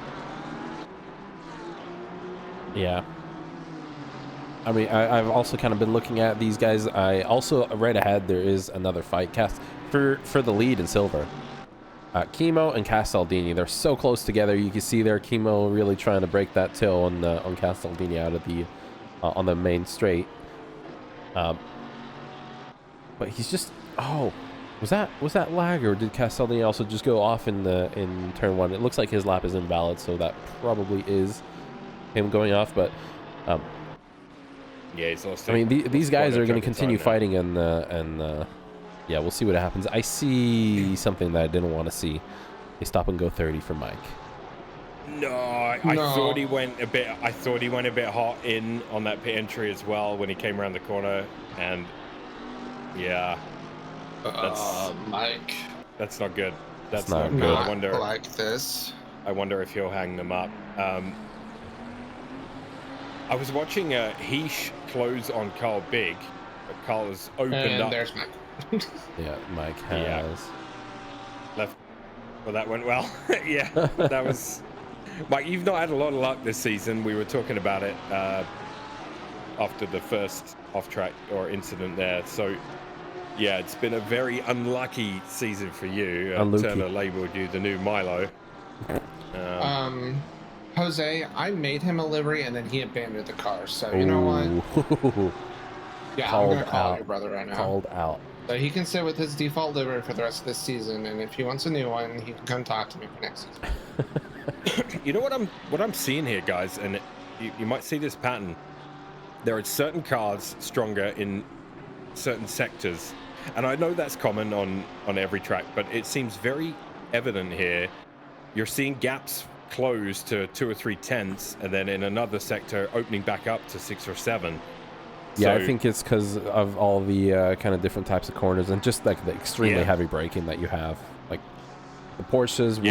Yeah. I mean, I've also kind of been looking at these guys. I also, right ahead, there is another fight cast for the lead in silver. Chemo and Castaldini, they're so close together. You can see there, Chemo really trying to break that till on Castaldini out of the on the main straight. But he's just was that lag, or did Castellini also just go off in turn 1? It looks like his lap is invalid, so that probably is him going off. But yeah, he's lost. I mean, these guys are going to continue fighting, and yeah, we'll see what happens. I see something that I didn't want to see. A stop and go 30 for Mike. No, I thought he went a bit. I thought he went a bit hot in on that pit entry as well when he came around the corner, and yeah, Mike. That's not good. That's not not good. good. I wonder. Like this. I wonder if he'll hang them up. I was watching Heesh close on Carl Big. Carl has opened up. There's Mike. Yeah, Mike has left. Well, that went well. Yeah, that was. Mike, you've not had a lot of luck this season. We were talking about it after the first off-track or incident there. So, yeah, it's been a very unlucky season for you. Turner labeled you the new Milo. Jose, I made him a livery and then he abandoned the car. So you know what? Yeah, I'm gonna call your brother right now. Called out. So he can sit with his default livery for the rest of this season, and if he wants a new one, he can come talk to me for next season. You know what I'm seeing here, guys, and you might see this pattern. There are certain cars stronger in certain sectors, and I know that's common on every track, but it seems very evident here. You're seeing gaps close to 2 or 3 tenths, and then in another sector opening back up to 6 or 7. Yeah, I think it's because of all the kind of different types of corners and just like the extremely heavy braking that you have. Like the Porsches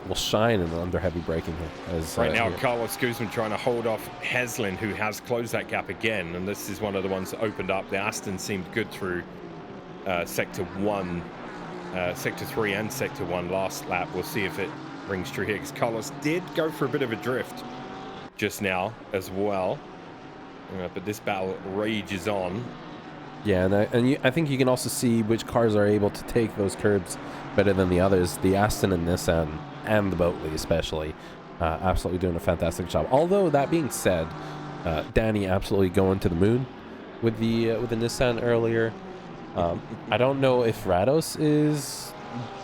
will shine under heavy braking here. As, right now, Carlos Guzman trying to hold off Heslin, who has closed that gap again, and this is one of the ones that opened up. The Aston seemed good through Sector 1, Sector 3 and Sector 1 last lap. We'll see if it rings true here, because Carlos did go for a bit of a drift just now as well. But this battle rages on. Yeah, and I think you can also see which cars are able to take those curbs better than the others. The Aston and Nissan, and the Boatley especially, absolutely doing a fantastic job. Although, that being said, Danny absolutely going to the moon with the Nissan earlier. I don't know if Rados is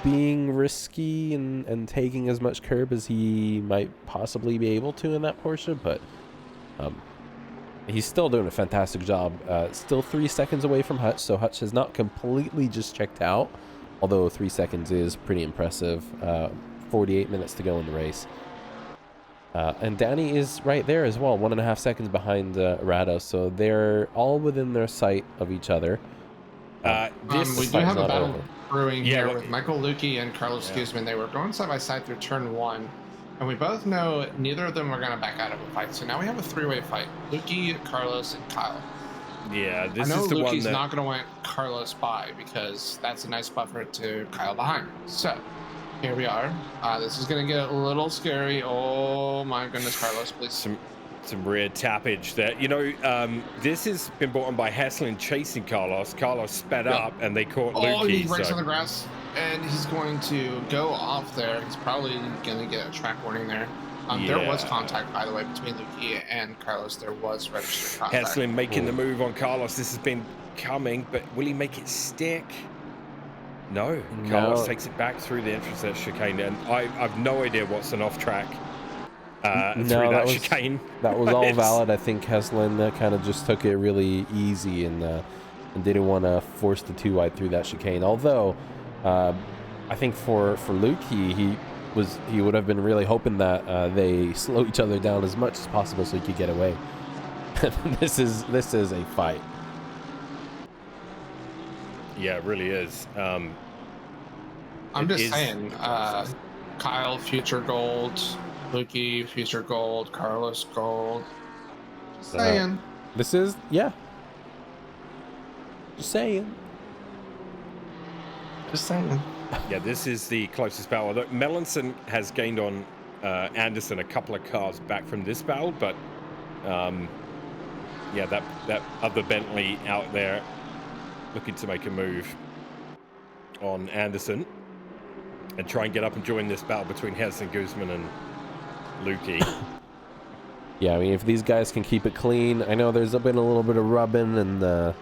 being risky and taking as much curb as he might possibly be able to in that Porsche, but he's still doing a fantastic job. Still 3 seconds away from Hutch, so Hutch has not completely just checked out, although 3 seconds is pretty impressive. 48 minutes to go in the race. And Danny is right there as well, 1.5 seconds behind Rados, so they're all within their sight of each other. We do have a battle brewing here look, with Michael Lukey and Carlos Guzman. They were going side by side through turn 1. And we both know neither of them are going to back out of a fight. So now we have a 3-way fight. Lukey, Carlos, and Kyle. Yeah, this I know is the Lukey's one that... not going to want Carlos by because that's a nice buffer to Kyle behind. So here we are. This is going to get a little scary. Oh my goodness, Carlos, please. Some rear tappage there. You know, this has been brought on by Heslin chasing Carlos. Carlos sped up and they caught Lukey. Oh, he breaks on the grass. And he's going to go off there. He's probably going to get a track warning there. There was contact, by the way, between Lukey and Carlos. There was registered contact. Heslin making the move on Carlos. This has been coming, but will he make it stick? No. Carlos takes it back through the entrance of that chicane. And I've no idea what's an off-track through that chicane. That was all valid. I think Heslin kind of just took it really easy and didn't want to force the 2-wide through that chicane. Although... I think for Lukey, he would have been really hoping that they slow each other down as much as possible so he could get away. This is a fight. Yeah, it really is. I'm just saying, Kyle, future gold, Lukey, future gold, Carlos gold. Just saying. This is, just saying. Just saying. Yeah, this is the closest battle. Look, Melanson has gained on Anderson a couple of cars back from this battle, but yeah, that other Bentley out there looking to make a move on Anderson and try and get up and join this battle between Heslin, Guzman and Lukey. Yeah, I mean, if these guys can keep it clean, I know there's been a little bit of rubbing and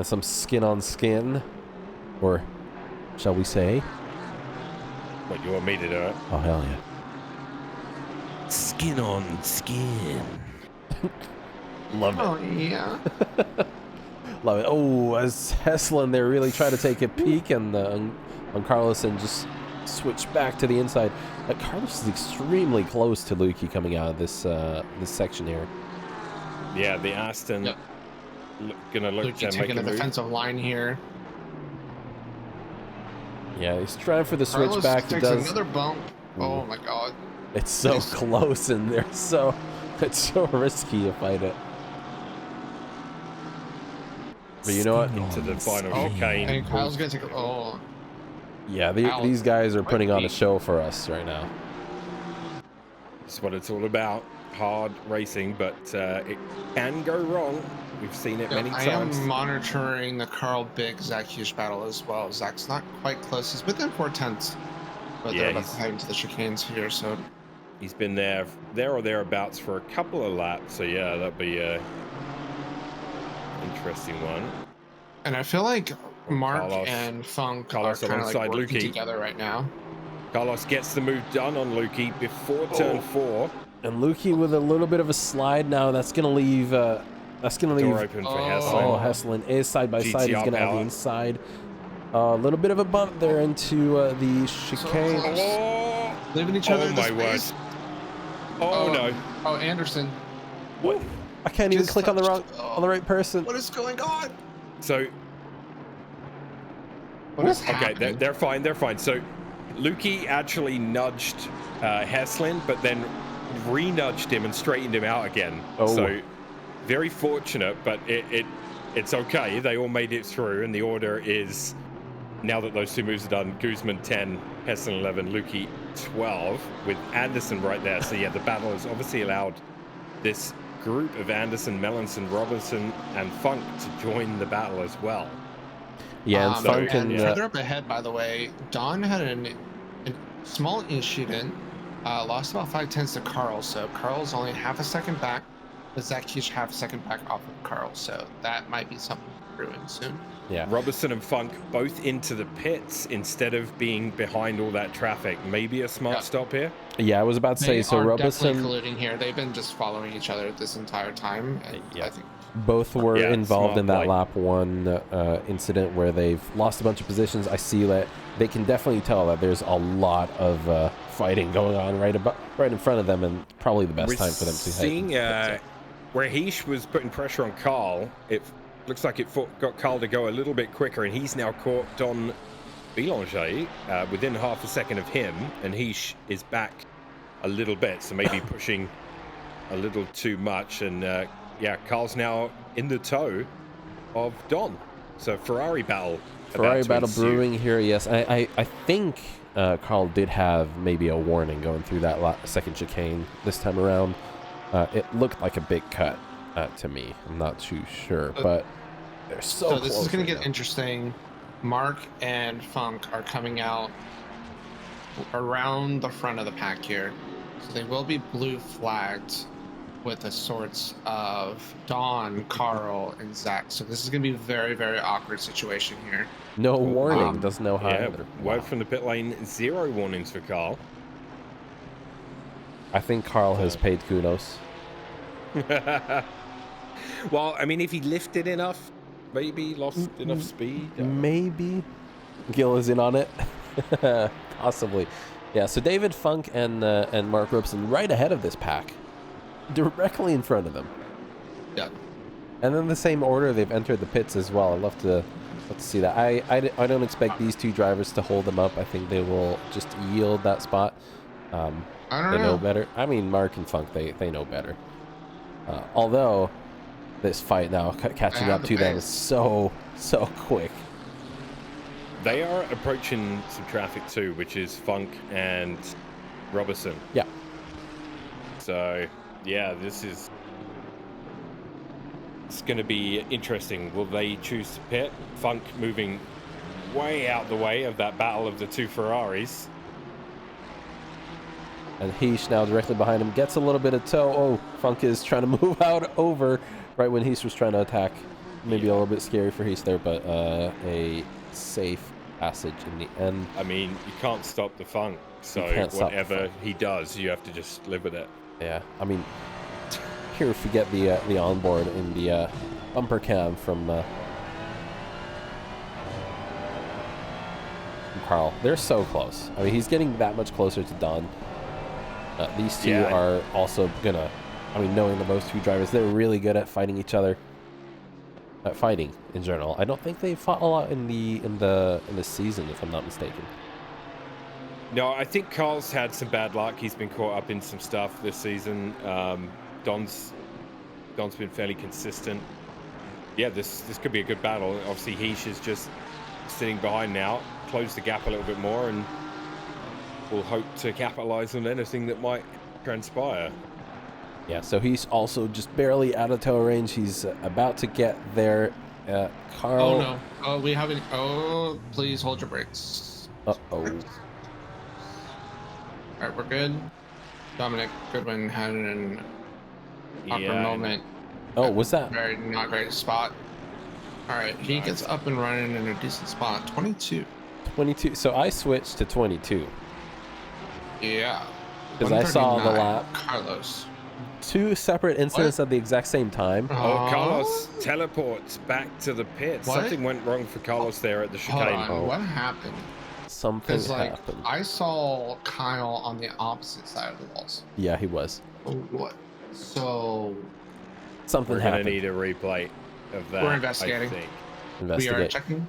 some skin on skin, or shall we say? What, you want me to do it? Oh, hell yeah. Skin on skin. Love it. Oh yeah. Love it. Oh, as Heslin there really try to take a peek and on Carlos and just switch back to the inside. Carlos is extremely close to Lukey coming out of this section here. Yeah, the Aston Yep. gonna look Luke, to make taking a a move. defensive line here. Yeah, he's trying for the Carlos switchback. He takes does. another bump. Ooh. Oh my god. It's so Nice. close and they're so it's so risky to fight it. But you know what? Into the final Oh, chicane. and Kyle's gonna take. Oh, Yeah, Ow. these guys are Quite putting on a deep. show for us right now. That's what it's all about. Hard racing, but it can go wrong. We've seen it many I times. am monitoring the Carl Big Zach Hughes battle as well. Zach's not quite close. He's within 4/10, but Yeah, they're about he's- to head into the chicanes here. So He's been there or thereabouts for a couple of laps. So yeah, that'll be a interesting one. and I feel like Mark Carlos- and Funk Carlos are kind of like alongside working Lukey. together right now. Carlos gets the move done on Lukey before turn 4. And Lukey with a little bit of a slide now. That's gonna leave. Door open for Oh. Oh, Heslin. Heslin is side by side. He's GTR gonna have the power. inside. A little bit of a bump there into the chicane. close. Oh, Leaving each other oh in my the word. space. Oh no. Oh, Anderson. What? I can't even Just click on the touched. right person. What is going on? So What is okay, happening? they're fine. They're fine. So Lukey actually nudged Heslin, but then re-nudged him and straightened him out again. Oh. So very fortunate, but it's okay. They all made it through, and the order is now that those two moves are done: Guzman 10, Heslin 11, Lukey 12, with Anderson right there. So yeah, the battle has obviously allowed this group of Anderson, Melanson, Robinson, and Funk to join the battle as well. Yeah, and Funk and and further up ahead, by the way, Don had a small incident. Lost about 5/10 to Carl, so Carl's only half a second back, but Zach Hughes half a second back off of Carl, so that might be something brewing soon. yeah. Robinson and Funk both into the pits instead of being behind all that traffic. Maybe a smart Yeah. stop here. Yeah, I was about to say. They So are Robinson, definitely colluding here. They've been just following each other this entire time, and Yeah. I think both were Yeah, involved smart in that play. lap 1 incident where they've lost a bunch of positions. I see that they can definitely tell that there's a lot of fighting going on right in front of them, and probably the best We're time for them to seeing head. where Heish was putting pressure on Carl. It looks like it got Carl to go a little bit quicker, and he's now caught Don Belanger within half a second of him, and Heish is back a little bit, so maybe pushing a little too much. And yeah, Carl's now in the toe of Don. So Ferrari battle. Ferrari about to battle ensue. brewing here. Yes, I think Carl did have maybe a warning going through that second chicane this time around. It looked like a big cut to me. I'm not too sure, but they're so so. This close is going right to get now. interesting. Mark and Funk are coming out around the front of the pack here, so they will be blue flagged with the sorts of Don, Carl, and Zach. So this is going to be a very, very awkward situation here. No warning. Doesn't know how. Yeah, either. word Wow. from the pit lane, 0 warnings for Carl. I think Carl has paid kudos. Well, I mean, if he lifted enough, maybe lost enough speed. Maybe Gil is in on it. Possibly. Yeah, so David Funk and Mark Robson right ahead of this pack. Directly in front of them. Yeah. And then the same order they've entered the pits as well. I'd love to see that. I don't expect these two drivers to hold them up. I think they will just yield that spot. I They don't know know. better. I mean, Mark and Funk, they know better. Although this fight now catching They up have to the them is pace. so quick. They are approaching some traffic too, which is Funk and Robertson. Yeah. So, yeah, it's going to be interesting. Will they choose to pit? Funk moving way out the way of that battle of the two Ferraris. And Heesh now directly behind him, gets a little bit of toe. Oh, Funk is trying to move out over right when Heesh was trying to attack. Maybe a little bit scary for Heesh there, but a safe passage in the end. I mean, you can't stop the Funk, so whatever he does, you have to just live with it. Yeah, I mean, here if we get the onboard in the bumper cam from Carl. They're so close. I mean, he's getting that much closer to Don. These two are also gonna, I mean, knowing the most two drivers, they're really good at fighting each other. Fighting in general. I don't think they fought a lot in the season, if I'm not mistaken. No, I think Carl's had some bad luck. He's been caught up in some stuff this season. Don's been fairly consistent. Yeah, this could be a good battle. Obviously, Heesh is just sitting behind now, close the gap a little bit more, and we'll hope to capitalize on anything that might transpire. Yeah, so he's also just barely out of tow range. He's about to get there. Carl. Oh no! Oh, we haven't. Oh, please hold your brakes. Uh-oh. All right, we're good. Dominic Goodwin had an awkward moment. Oh, was that? Very not great spot. All right, he gets up and running in a decent spot. 22. 22. So I switched to 22. Yeah. Because I saw the 139, lap. Carlos. Two separate incidents at the exact same time. Oh, Carlos teleports back to the pit. What? Something went wrong for Carlos there at the Hold chicane. on, what happened? Something Because happened. I saw Kyle on the opposite side of the walls. Yeah, he was. Oh, what? So Something We're going happened. to need a replay of that. We're investigating. I think. Investigate. we are checking.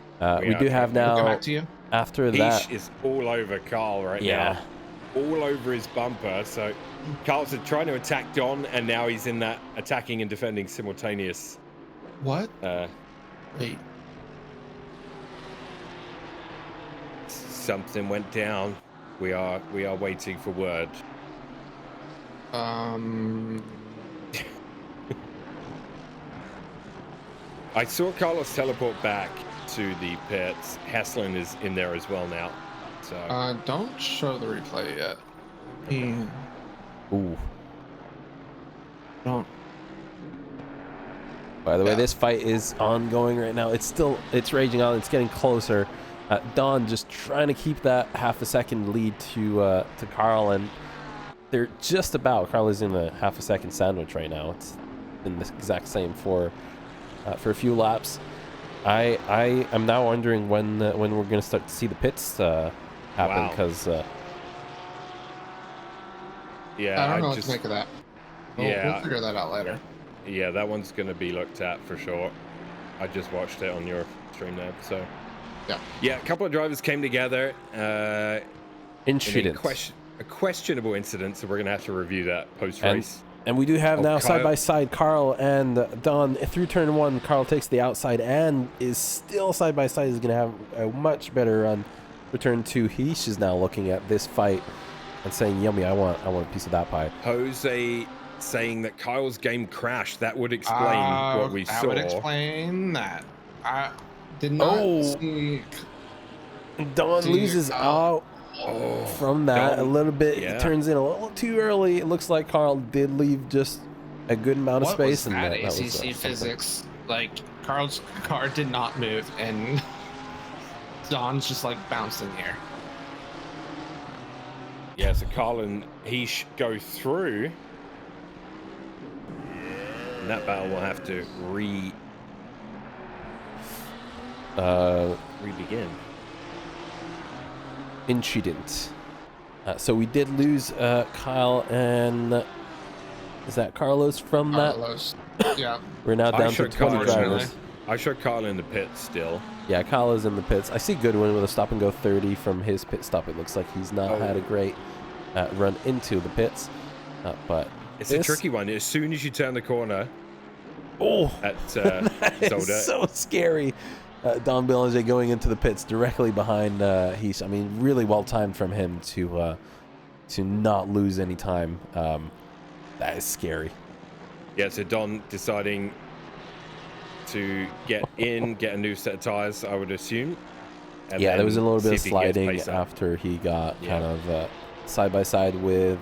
We do have We'll come now, back to you. after that. Heesh is all over Carl right Yeah. now. All over his bumper. So Carl's trying to attack Don, and now he's in that attacking and defending simultaneous. What? Wait. Something went down. We are waiting for word. I saw Carlos teleport back to the pits. Haslin is in there as well now. So Don't show the replay yet. Ooh. Don't. By the way, this fight is ongoing right now. It's raging on. It's getting closer. Don just trying to keep that half a second lead to Carl, and they're just about. Carl is in a half a second sandwich right now. It's been the exact same for a few laps. I am now wondering when we're going to start to see the pits happen, because I don't know what to make of that. We'll figure that out later. Yeah, that one's going to be looked at for sure. I just watched it on your stream there, so yeah, a couple of drivers came together. Incident. A questionable incident, so we're going to have to review that post race. And we do have now side by side Carl and Don through turn one. Carl takes the outside and is still side by side. Is going to have a much better run. Return two. Heesh is now looking at this fight and saying, "Yummy, I want a piece of that pie." Jose saying that Kyle's game crashed. That would explain what we saw. That would explain that. I did not see. Don loses out from that Don, a little bit. He turns in a little too early. It looks like Carl did leave just a good amount of space. Was that that was ACC physics? Like, Carl's car did not move, and Don's just like bounced in the air. Yeah, so Carl and Heesh go through. And that battle will have to begin. Incident. So we did lose Kyle and is that Carlos from Carlos. that? We're now down to 20 drivers. I showed Kyle in the pits still. Yeah, Kyle is in the pits. I see Goodwin with a stop and go 30 from his pit stop. It looks like he's not had a great run into the pits, but it's a tricky one. As soon as you turn the corner, at Zolder, so scary. Don Billinger going into the pits directly behind Heesh. I mean, really well timed from him to not lose any time. That is scary. Yeah, so Don deciding to get a new set of tires, I would assume. And there was a little bit of sliding after he got kind of side by side with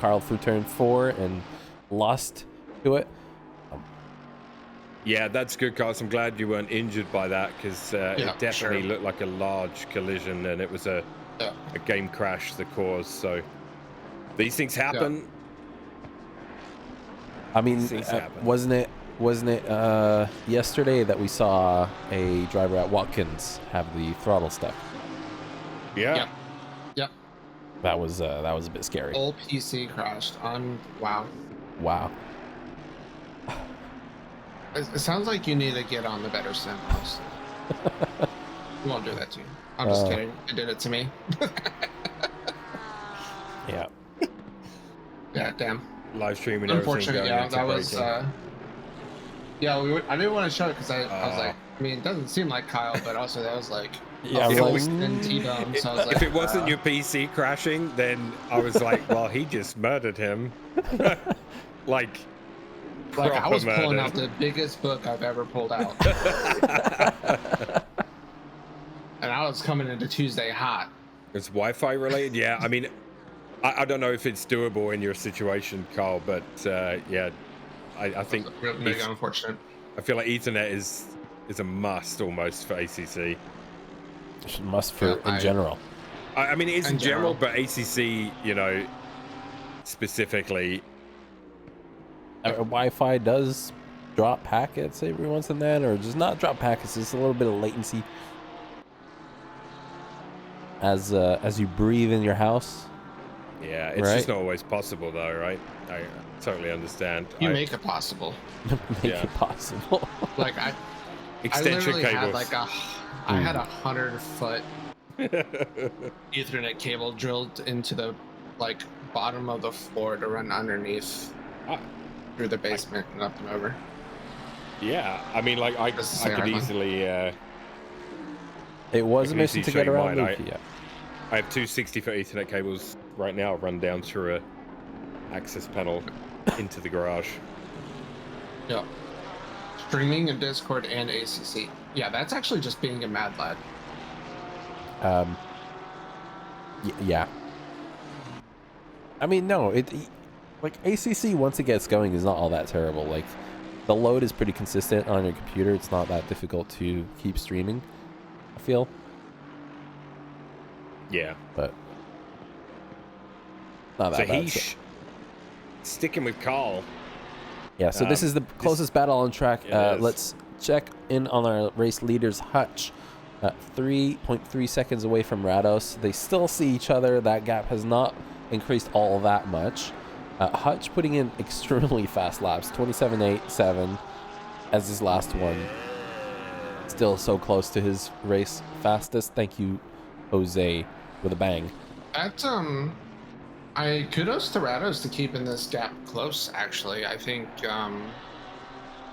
Carl through turn 4 and lost to it. Yeah, that's good, Carlos. I'm glad you weren't injured by that, because it definitely looked like a large collision, and it was a game crash that caused. So these things happen. I mean, wasn't it yesterday that we saw a driver at Watkins have the throttle stuck? Yeah. Yep. That was a bit scary. Whole PC crashed on. Wow. It sounds like you need to get on the better sim, honestly. We won't do that to you. I'm just kidding. It did it to me. Yeah. Yeah, damn. Live streaming. Unfortunately, yeah, that was. I didn't want to show it because I was like, I mean, it doesn't seem like Kyle, but also that was like, yeah, T-bone. So I was like, if it wasn't your PC crashing, then I was like, well, he just murdered him. like I was pulling out the biggest book I've ever pulled out. And I was coming into Tuesday hot. It's Wi-Fi related? Yeah, I mean, I don't know if it's doable in your situation, Carl, but yeah, I think really unfortunate. I feel like Ethernet is a must almost for ACC. It's a must for in general. I mean, it is in general, but ACC, you know, specifically. Wi-Fi does drop packets every once and then, or just not drop packets. It's a little bit of latency as you breathe in your house. Yeah, it's just not always possible, though, right? I totally understand. You make it possible. Make it possible. Like I literally had like I had 100-foot Ethernet cable drilled into the bottom of the floor to run underneath. Through the basement and up and over. Yeah, I mean, like I could easily. It was a mission to get around. I have two 60-foot Ethernet cables right now run down through a access panel into the garage. Yeah. Streaming and Discord and ACC. Yeah, that's actually just being a mad lad. Yeah. I mean, no, like ACC once it gets going is not all that terrible. Like the load is pretty consistent on your computer. It's not that difficult to keep streaming, I feel. Yeah, but not that so bad. He's sticking with Carl. Yeah, so this is the closest battle on track. Let's check in on our race leaders. Hutch, 3.3 seconds away from Rados. They still see each other. That gap has not increased all that much. Hutch putting in extremely fast laps, 27.87 as his last one. Still so close to his race fastest. Thank you, Jose, with a bang. That's I kudos to Rados to keeping this gap close. Actually, I think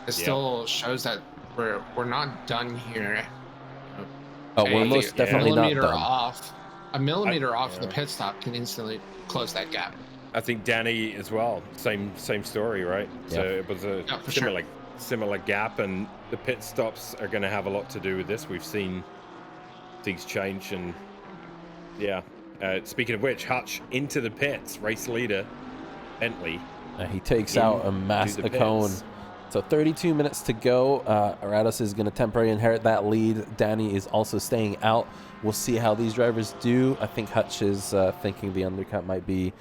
it still shows that we're not done here. Oh, we're most definitely not done. A millimeter off the pit stop can instantly close that gap. I think Danny as well. Same story, right? Yeah. So it was a similar gap, and the pit stops are going to have a lot to do with this. We've seen things change, and yeah. Speaking of which, Hutch into the pits, race leader Bentley. He takes out a cone. So 32 minutes to go. Rados is going to temporarily inherit that lead. Danny is also staying out. We'll see how these drivers do. I think Hutch is thinking the undercut might be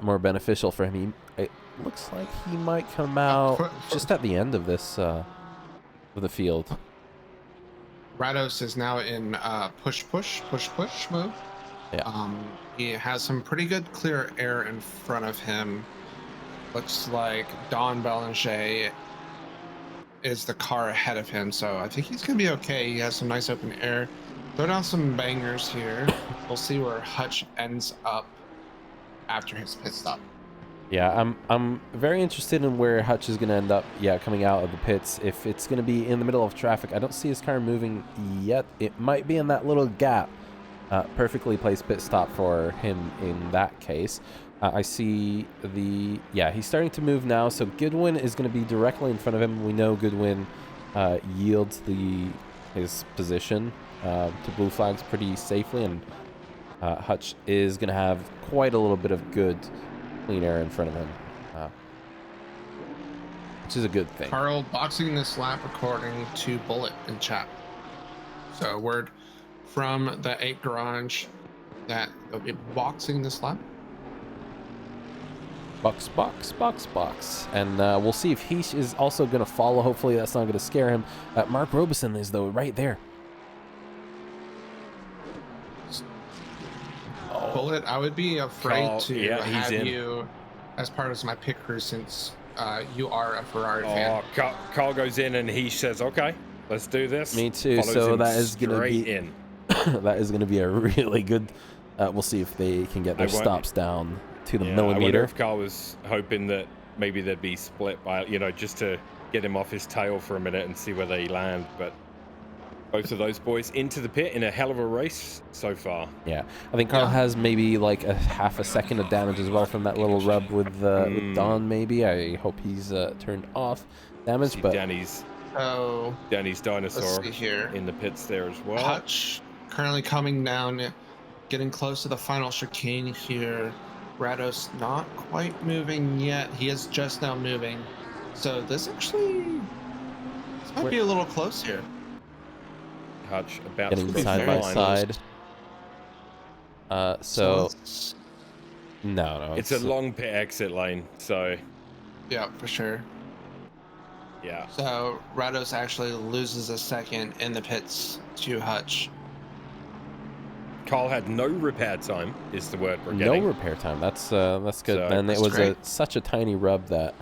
more beneficial for him. It looks like he might come out just at the end of this of the field. Rados is now in push mode. Yeah. He has some pretty good clear air in front of him. Looks like Don Belanger is the car ahead of him, so I think he's gonna be okay. He has some nice open air. Throw down some bangers here. We'll see where Hutch ends up after his pit stop. Yeah, I'm very interested in where Hutch is going to end up, coming out of the pits. If it's going to be in the middle of traffic, I don't see his car moving yet. It might be in that little gap. Perfectly placed pit stop for him in that case. I see he's starting to move now, so Goodwin is going to be directly in front of him. We know Goodwin yields his position to blue flags pretty safely, and Hutch is going to have quite a little bit of good clean air in front of him, which is a good thing. Carl boxing this lap according to Bullet in chat. So word from the 8 garage that they'll be boxing this lap. Box. And we'll see if he is also going to follow. Hopefully that's not going to scare him. Mark Robeson is, though, right there. Bullet, I would be afraid Carl, to yeah, he's have in. you as part of my pit crew since you are a Ferrari fan. Carl goes in and he says, "Okay, let's do this." Me too. Follows So him that is going to straight be in. that is going to be a really good. We'll see if they can get their stops down to the I wonder millimeter. if Carl was hoping that maybe they'd be split by, just to get him off his tail for a minute and see where they land. But both of those boys into the pit in a hell of a race so far. Yeah, I think Carl has maybe like a half a second of damage as well from that little rub with Don. Maybe I hope he's turned off damage. See but Danny's let's dinosaur see here. in the pits there as well. Hutch currently coming down, getting close to the final chicane here. Rados not quite moving yet. He is just now moving. So this might be a little close here. Hutch about getting to side by line. side. No. It's a long pit exit lane, so yeah, for sure. yeah. So Rados actually loses a second in the pits to Hutch. Carl had no repair time, is the word we're No getting. repair time. That's good. So, and it that's was great. such a tiny rub that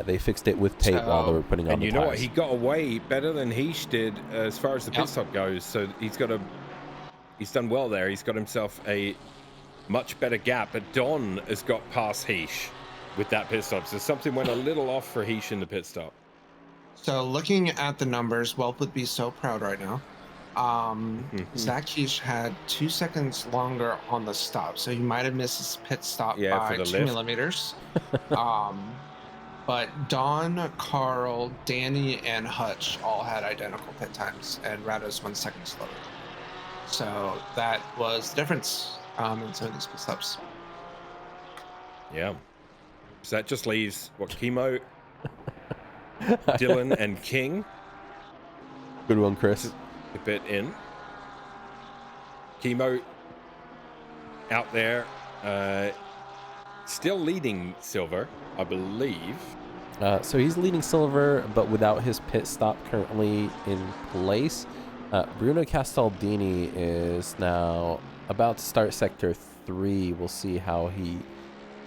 they fixed it with tape while they were putting on And the you know what? tires. He got away better than Heesh did as far as the pit Yep. stop goes. So he's done well there. He's got himself a much better gap. But Don has got past Heesh with that pit stop. So something went a little off for Heesh in the pit stop. So looking at the numbers, Welp would be so proud right now. Zach Heesh had 2 seconds longer on the stop, so he might have missed his pit stop by for the 2 lift. millimeters. But Don, Carl, Danny, and Hutch all had identical pit times, and Rados 1 second slower. So that was the difference in some of these pit stops. Yeah. So that just leaves Chemo, Dylan, and King. Good one, Chris. A bit in. Chemo out there, still leading Silver, I believe. So he's leading Silver, but without his pit stop currently in place. Bruno Castaldini is now about to start Sector 3. We'll see how he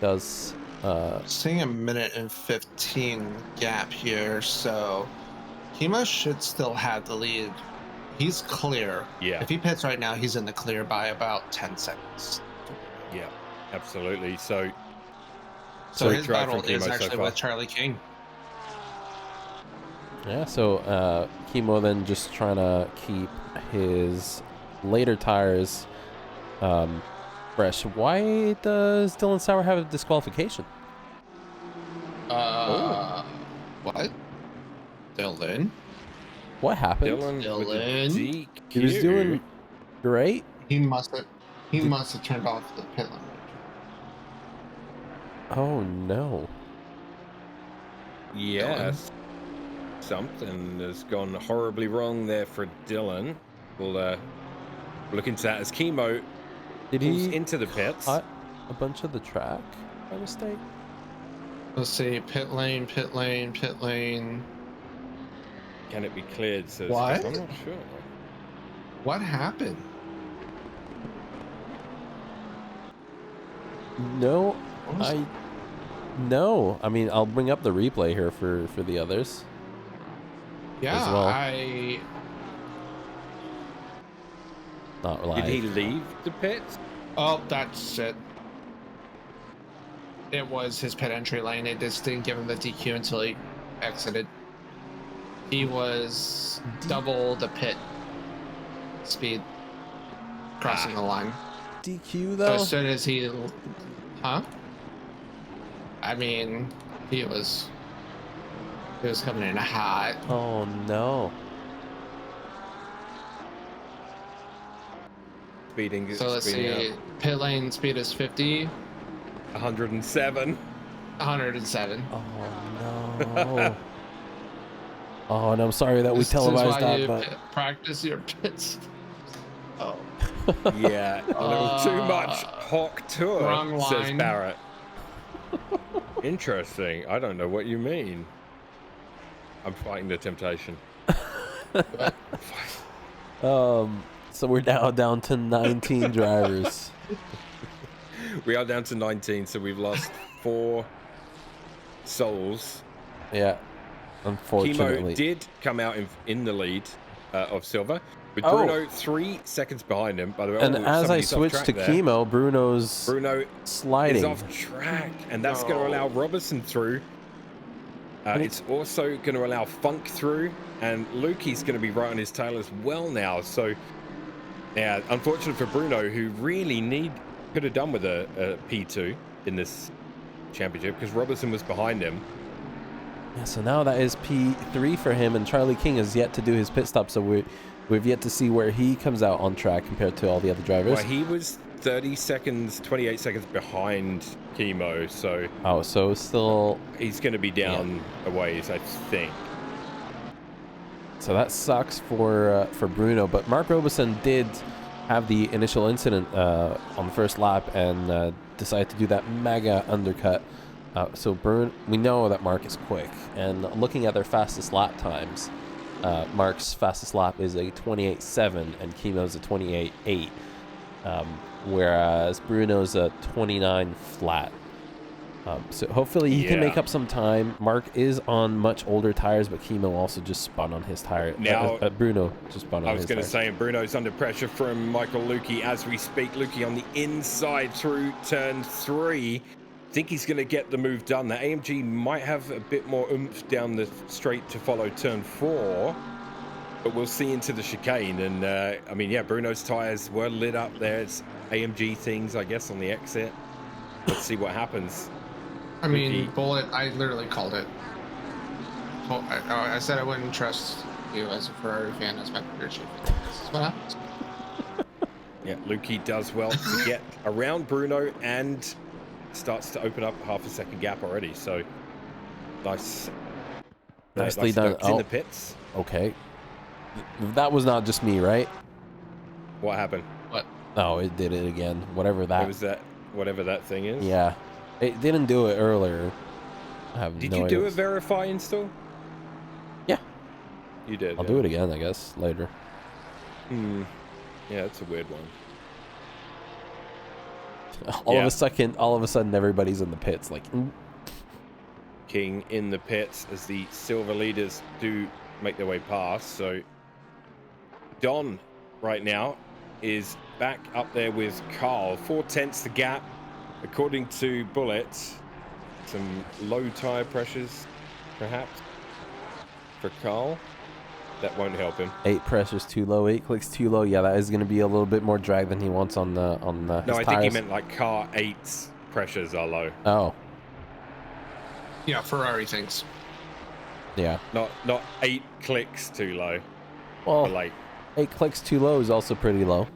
does. Seeing a minute and 15 gap here, so Chemo should still have the lead. He's clear. Yeah. If he pits right now, he's in the clear by about 10 seconds. Yeah, absolutely. So his drive battle from is Chemo so actually far. with Charlie King. Yeah, so Chemo then just trying to keep his later tires fresh. Why does Dylan Sauer have a disqualification? What? Dylan? What happened? Dylan with the DQ. He was doing great. He must have turned off the pit limit. Oh no. Yes. Something has gone horribly wrong there for Dylan. We'll look into that as Chemo Did pulls he into the pits. cut a bunch of the track by mistake? Let's see. Pit lane, pit lane, pit lane. Can it be cleared? Says What? I'm not sure. What happened? No, What was- no. I mean, I'll bring up the replay here for the others. Yeah, as well. Not live. Did he leave the pits? Oh, that's it. It was his pit entry lane. It just didn't give him the DQ until he exited. He was double the pit speed crossing the line. DQ So though? as soon as he, huh? I mean, he was coming in hot. Oh no. speeding. So let's see. Pit lane speed is 50. 107. 107. Oh no. Oh, and I'm sorry that we This is televised why that, you but practice your pits. Oh. Yeah, a little too much hawk tour, wrong says line. Barrett. Interesting. I don't know what you mean. I'm fighting the temptation. so we're now down to 19 drivers. We are down to 19, so we've lost 4 souls. Yeah, unfortunately. Chemo did come out in the lead of Silver, with Oh. Bruno 3 seconds behind him. By the way, And oh, as I somebody's off switch to track there. Chemo, Bruno sliding. is off track, and that's going to allow Robertson through. It's also going to allow Funk through, and Lukey's going to be right on his tail as well now. So, yeah, unfortunate for Bruno, who really could have done with a P2 in this championship because Robertson was behind him. Yeah, so now that is P3 for him, and Charlie King has yet to do his pit stop, so we've yet to see where he comes out on track compared to all the other drivers. Well, he was 28 seconds behind Chemo, so... Oh, so still... He's going to be down a ways, I think. So that sucks for Bruno, but Mark Robeson did have the initial incident on the first lap and decided to do that mega undercut. So we know that Mark is quick, and looking at their fastest lap times, Mark's fastest lap is a 28.7 and Chemo's a 28.8, whereas Bruno's a 29 flat. So hopefully he can make up some time. Mark is on much older tires, but Chemo also just spun on his tire. Now, Bruno just spun on his tire. I was going to say, and Bruno's under pressure from Michael Lukey as we speak. Lukey on the inside through turn 3. I think he's going to get the move done. The AMG might have a bit more oomph down the straight to follow turn 4, but we'll see into the chicane. And I mean, yeah, Bruno's tires were lit up there. It's AMG things, I guess, on the exit. Let's see what happens. I mean, Bullet, I literally called it. I said I wouldn't trust you as a Ferrari fan as my career chief. This is what happens. Yeah, Lukey does well to get around Bruno and starts to open up half a second gap already. So nice. Nicely done. In the pits. Okay. That was not just me, right? What happened? What? Oh, it did it again. Whatever that. It was that. Whatever that thing is. Yeah. It didn't do it earlier. I have Did no you idea. do a verify install? Yeah. You did. I'll do it again, I guess, later. Yeah, it's a weird one. All of a sudden, everybody's in the pits. Like, King in the pits as the silver leaders do make their way past. So Don right now is back up there with Carl. 4/10 the gap, according to Bullet. Some low tire pressures, perhaps, for Carl. That won't help him. 8 pressures too low, 8 clicks too low. Yeah, that is going to be a little bit more drag than he wants on the No, I think he meant like car 8's pressures are low. Oh. Yeah, Ferrari things. Yeah. Not 8 clicks too low. Well, like 8 clicks too low is also pretty low.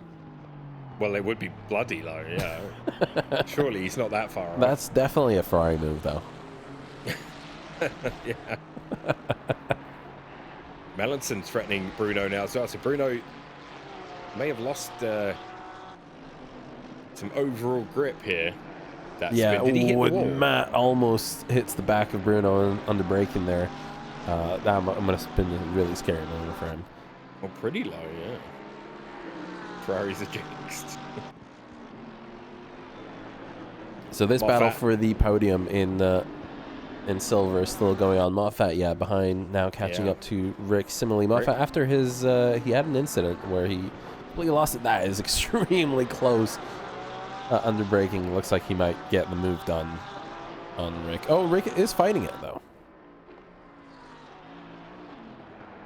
Well, it would be bloody low, yeah. Surely he's not that far off. That's definitely a Ferrari move, though. Yeah. Melanson threatening Bruno now as well. So Bruno may have lost some overall grip here. Yeah, did he hit the wall? Matt almost hits the back of Bruno under braking there. That must have been a really scary moment for him. Well, pretty low, yeah. Ferraris are jinxed. So this battle for the podium in silver is still going on. Moffat, behind now, catching up to Rick. Similarly, Moffat, after his he had an incident where he completely lost it. That is extremely close. Under braking, looks like he might get the move done on Rick. Oh, Rick is fighting it though.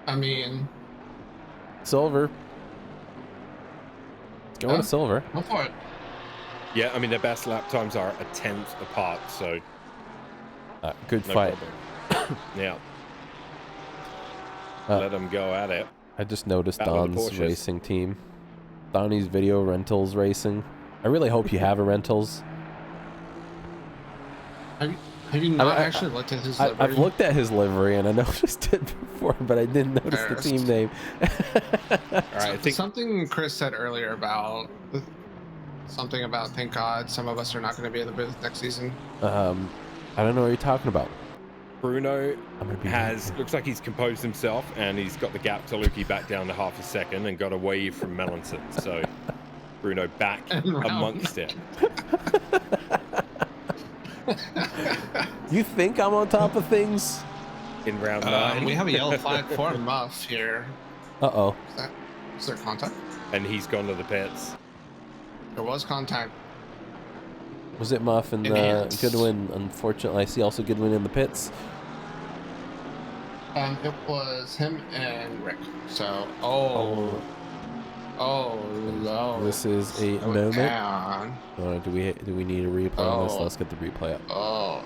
I mean, silver. It's going to silver. Go for it. Yeah, I mean their best lap times are a 10th apart, so good no fight. Yeah. Let them go at it. I just noticed Battle of the Don's Porsches. racing team. Donnie's Video Rentals Racing. I really hope you have a rentals. Have you not actually looked at his livery? I've looked at his livery and I noticed it before, but I didn't notice the team name. All right, I think Something Chris said earlier about something about thank God some of us are not going to be in the booth next season. I don't know what you're talking about. Bruno looks like he's composed himself and he's got the gap to Lukey back down to half a second and got away from Melanson. So Bruno back amongst it. You think I'm on top of things? In round 9. We have a yellow flag for Muff here. Uh-oh. Is there contact? And he's gone to the pits. There was contact. Was it Muff and Goodwin? Unfortunately, I see also Goodwin in the pits. It was him and Rick. So, oh no. This is a moment. Do we need a replay on this? Let's get the replay up.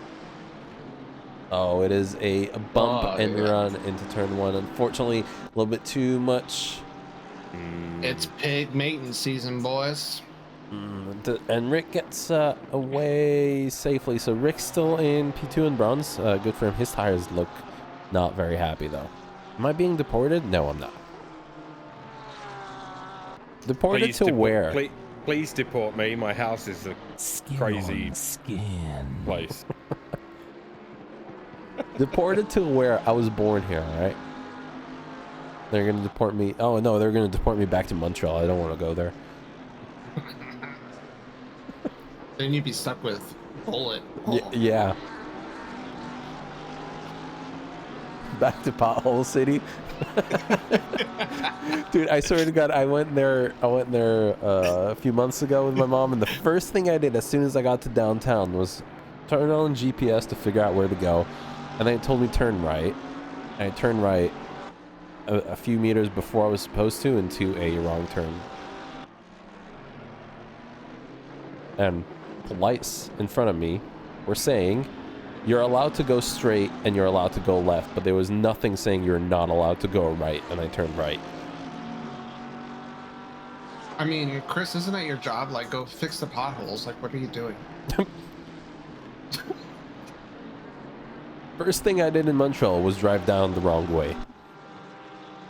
Oh, it is a bump and run into turn 1. Unfortunately, a little bit too much. It's pig mating season, boys. And Rick gets away safely. So Rick's still in P2 and bronze. Good for him. His tires look not very happy though. Am I being deported? No, I'm not. Deported to where? Please deport me. My house is a crazy place. Deported to where? I was born here, all right? They're going to deport me. Oh, no, they're going to deport me back to Montreal. I don't want to go there. Then you'd be stuck with Bullet. Yeah. Back to Pothole City. Dude, I swear to God, I went there a few months ago with my mom, and the first thing I did as soon as I got to downtown was turn on GPS to figure out where to go. And then it told me turn right. And I turned right a few meters before I was supposed to into a wrong turn. And police in front of me were saying, you're allowed to go straight and you're allowed to go left, but there was nothing saying you're not allowed to go right, and I turned right. I mean, Chris, isn't that your job? Like, go fix the potholes. Like, what are you doing? First thing I did in Montreal was drive down the wrong way.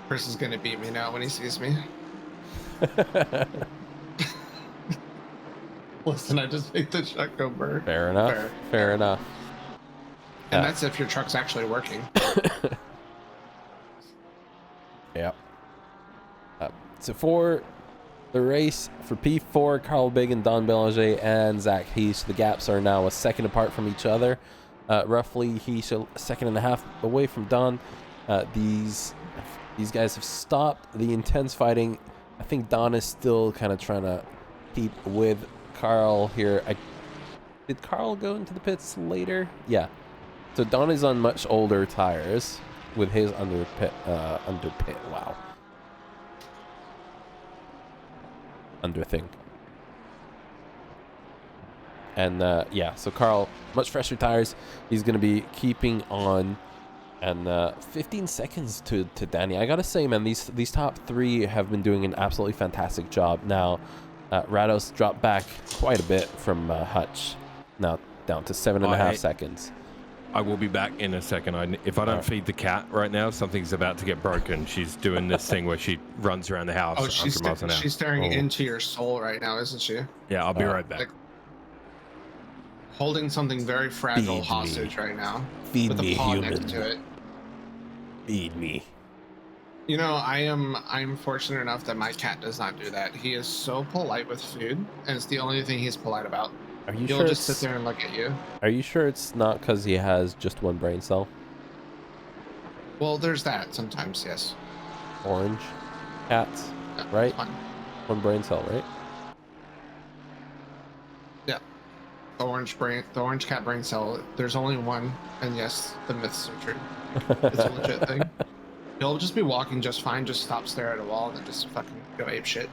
Chris is gonna beat me now when he sees me. Listen, I just made the truck go burn. Fair enough. Fair enough. And that's if your truck's actually working. Yep. So for the race for P4, Carl Biggin, Don Belanger, and Zach Heesh, the gaps are now a second apart from each other. Roughly Heesh a second and a half away from Don. These guys have stopped the intense fighting. I think Don is still kind of trying to keep with Carl here. Did Carl go into the pits later? Yeah. So Don is on much older tires with his under pit. Wow. Under thing. And yeah, so Carl, much fresher tires. He's going to be keeping on. And 15 seconds to Danny. I got to say, man, these top 3 have been doing an absolutely fantastic job. Now, Rados dropped back quite a bit from Hutch. Now down to 7.5 seconds. I will be back in a second. If I don't feed the cat right now, something's about to get broken. She's doing this thing where she runs around the house. Oh, she's staring into your soul right now, isn't she? Yeah, I'll be right back. Like, holding something very fragile hostage right now. Feed with me, a paw human. next to it. Feed me. You know, I'm fortunate enough that my cat does not do that. He is so polite with food, and it's the only thing he's polite about. Are you He'll sure just sit there and look at you. Are you sure it's not because he has just one brain cell? Well, there's that sometimes, yes. Orange cats, right? One brain cell, right? Yeah. The orange cat brain cell. There's only one, and yes, the myths are true. It's a legit thing. He'll just be walking just fine, just stop, stare at a wall, and then just fucking go ape shit.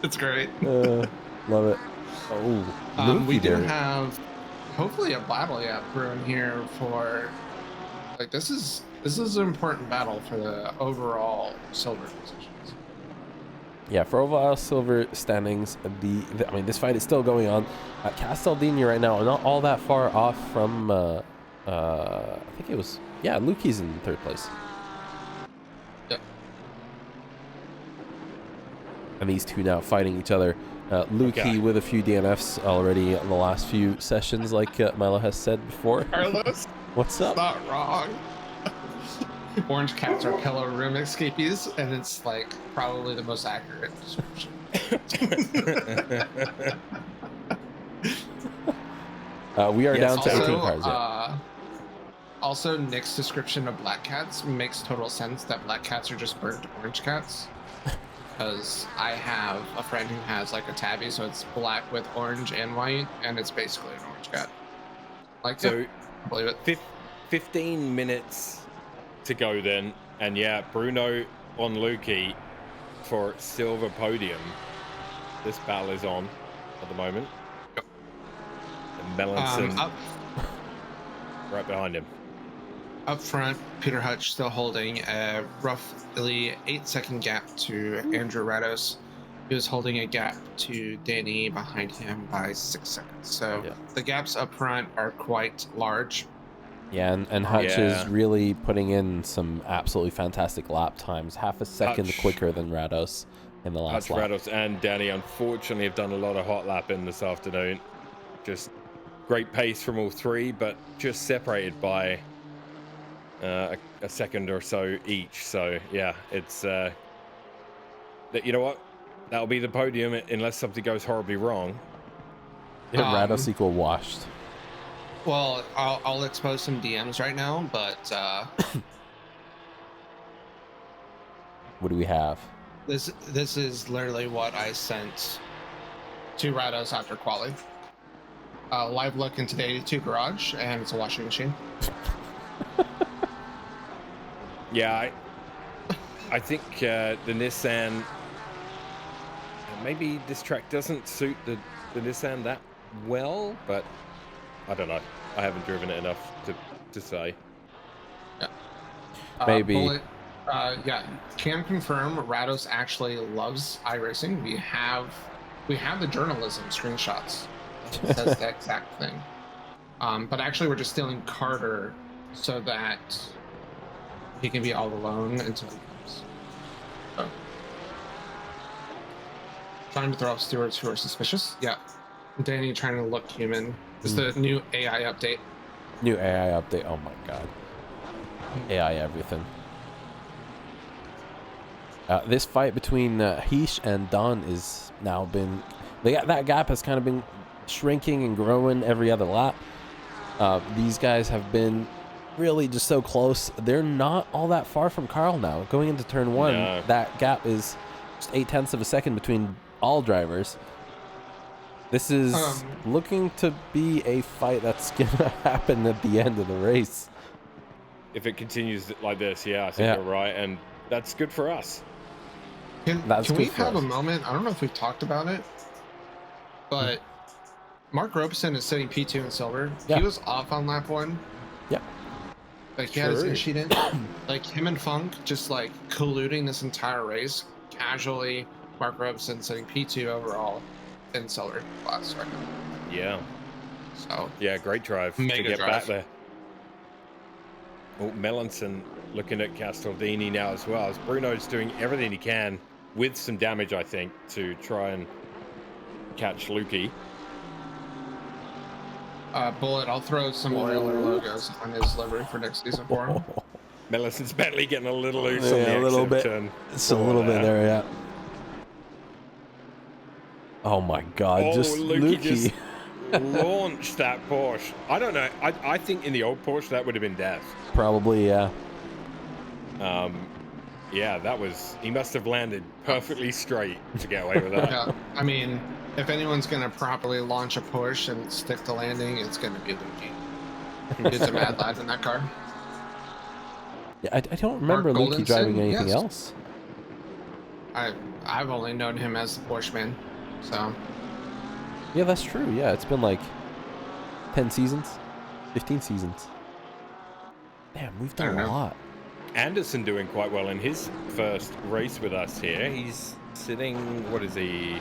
It's great. Love it. Oh, we do have hopefully a battle brewing here for like this is This is an important battle for the overall silver positions. Yeah, for overall silver standings, I mean, this fight is still going on. Castellini right now, not all that far off from, I think it was, yeah, Lukey's in third place. Yep. And these two now fighting each other. Lukey with a few DNFs already in the last few sessions, like Milo has said before. Carlos, what's up? not wrong. Orange cats are killer room escapees, and it's like probably the most accurate description. We are down to also, 18 cars. Also, Nick's description of black cats makes total sense. That black cats are just burnt orange cats. Because I have a friend who has like a tabby, so it's black with orange and white, and it's basically an orange cat. Like, So, yeah, I believe it. 15 minutes to go then, and yeah, Bruno on Lukey for silver podium. This battle is on at the moment. And Melanson right behind him. Up front, Peter Hutch still holding a roughly 8-second gap to Andrew Rados. He was holding a gap to Danny behind him by 6 seconds. So the gaps up front are quite large. Yeah, and Hutch is really putting in some absolutely fantastic lap times, half a second quicker than Rados in the last lap. Rados and Danny unfortunately have done a lot of hot lapping this afternoon. Just great pace from all three, but just separated by a second or so each. So yeah, it's you know what, that'll be the podium unless something goes horribly wrong. Yeah, Rados equal washed. Well, I'll expose some DMs right now, but what do we have? This is literally what I sent to Rados after quali. Live look into the 82 garage, and it's a washing machine. Yeah, I think the Nissan, maybe this track doesn't suit the Nissan that well, but I don't know. I haven't driven it enough to say. Yeah. Maybe. Bullet, yeah, can confirm Rados actually loves iRacing. We have the journalism screenshots. It says the exact thing. But actually, we're just stealing Carter so that he can be all alone until he comes. So. Trying to throw off stewards who are suspicious. Yeah. Danny trying to look human. It's the new AI update. New AI update. Oh my god. AI everything. This fight between Heish and Don is now been... that gap has kind of been shrinking and growing every other lap. These guys have been really just so close. They're not all that far from Carl now. Going into turn one, that gap is just 0.8 of a second between all drivers. This is looking to be a fight that's gonna happen at the end of the race. If it continues like this, I think you're right, and that's good for us. Can we have a moment? I don't know if we've talked about it, but Mark Robeson is sitting P2 in silver. Yeah. He was off on lap 1. Yeah. Like he had his in-sheet in. Like him and Funk just like colluding this entire race. Casually, Mark Robeson sitting P2 overall in silver class right now. Yeah. So yeah, great drive to get back there. Oh, Melanson looking at Castellini now as well, as Bruno's doing everything he can with some damage, I think, to try and catch Lukey. Bullet, I'll throw some Oiler logos on his livery for next season for him. Melison's Bentley getting a little loose on the a little bit. Turn. It's a little bit there, yeah. Oh my god, just Lukey Lukey. just launched that Porsche. I don't know. I think in the old Porsche that would have been death. Probably, yeah. Yeah, that was... He must have landed perfectly straight to get away with that. Yeah, I mean, if anyone's going to properly launch a Porsche and stick the landing, it's going to be Lukey. He's a mad lad in that car. Yeah, I don't remember Lukey driving anything else. I've only known him as the Porsche man, so... Yeah, that's true. Yeah, it's been like 10 seasons, 15 seasons. Damn, we've done a lot. Anderson doing quite well in his first race with us here. He's sitting, what is he,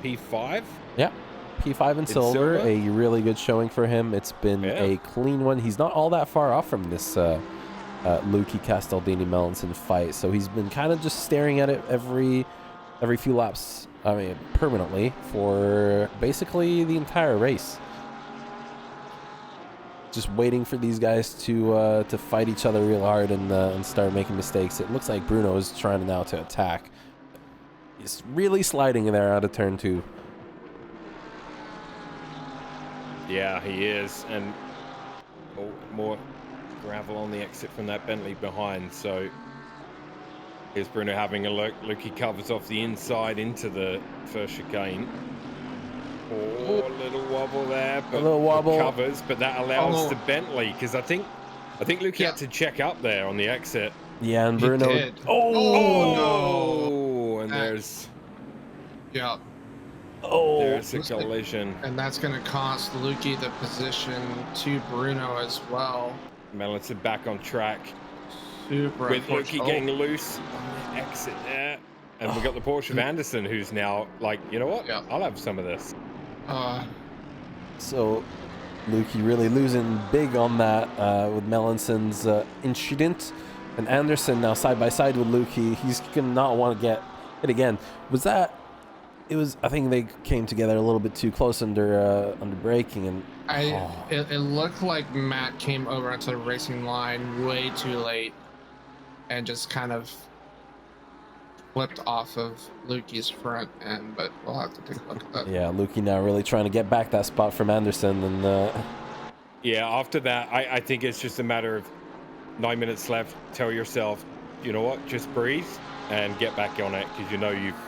P5? Yeah, P5 in silver, silver? a really good showing for him. It's been a clean one. He's not all that far off from this Luki Castaldini Melanson fight, so he's been kind of just staring at it every few laps. I mean, permanently for basically the entire race. Just waiting for these guys to fight each other real hard and start making mistakes. It looks like Bruno is trying now to attack. He's really sliding in there out of turn 2. Yeah, he is, and more gravel on the exit from that Bentley behind. So here's Bruno having a look. Luki covers off the inside into the first chicane. Oh, a little wobble there, but a little wobble. Covers, but that allows the Bentley, because I think Luki had to check up there on the exit. Yeah, and Bruno. Did. Oh, and there's there's a collision, and that's going to cost Luki the position to Bruno as well. Melanson back on track. Super with Luki getting loose on the exit there, and we got the Porsche of Anderson, who's now like, you know what? I'll have some of this. So Luki really losing big on that with Melanson's incident, and Anderson now side by side with Luki. He's gonna not want to get it again. Was that? It was. I think they came together a little bit too close under braking, and it looked like Matt came over onto the racing line way too late, and just kind of flipped off of Luki's front end, but we'll have to take a look at that. Yeah, Luki now really trying to get back that spot from Anderson, and yeah, after that, I think it's just a matter of 9 minutes left. Tell yourself, you know what, just breathe and get back on it, because you know you've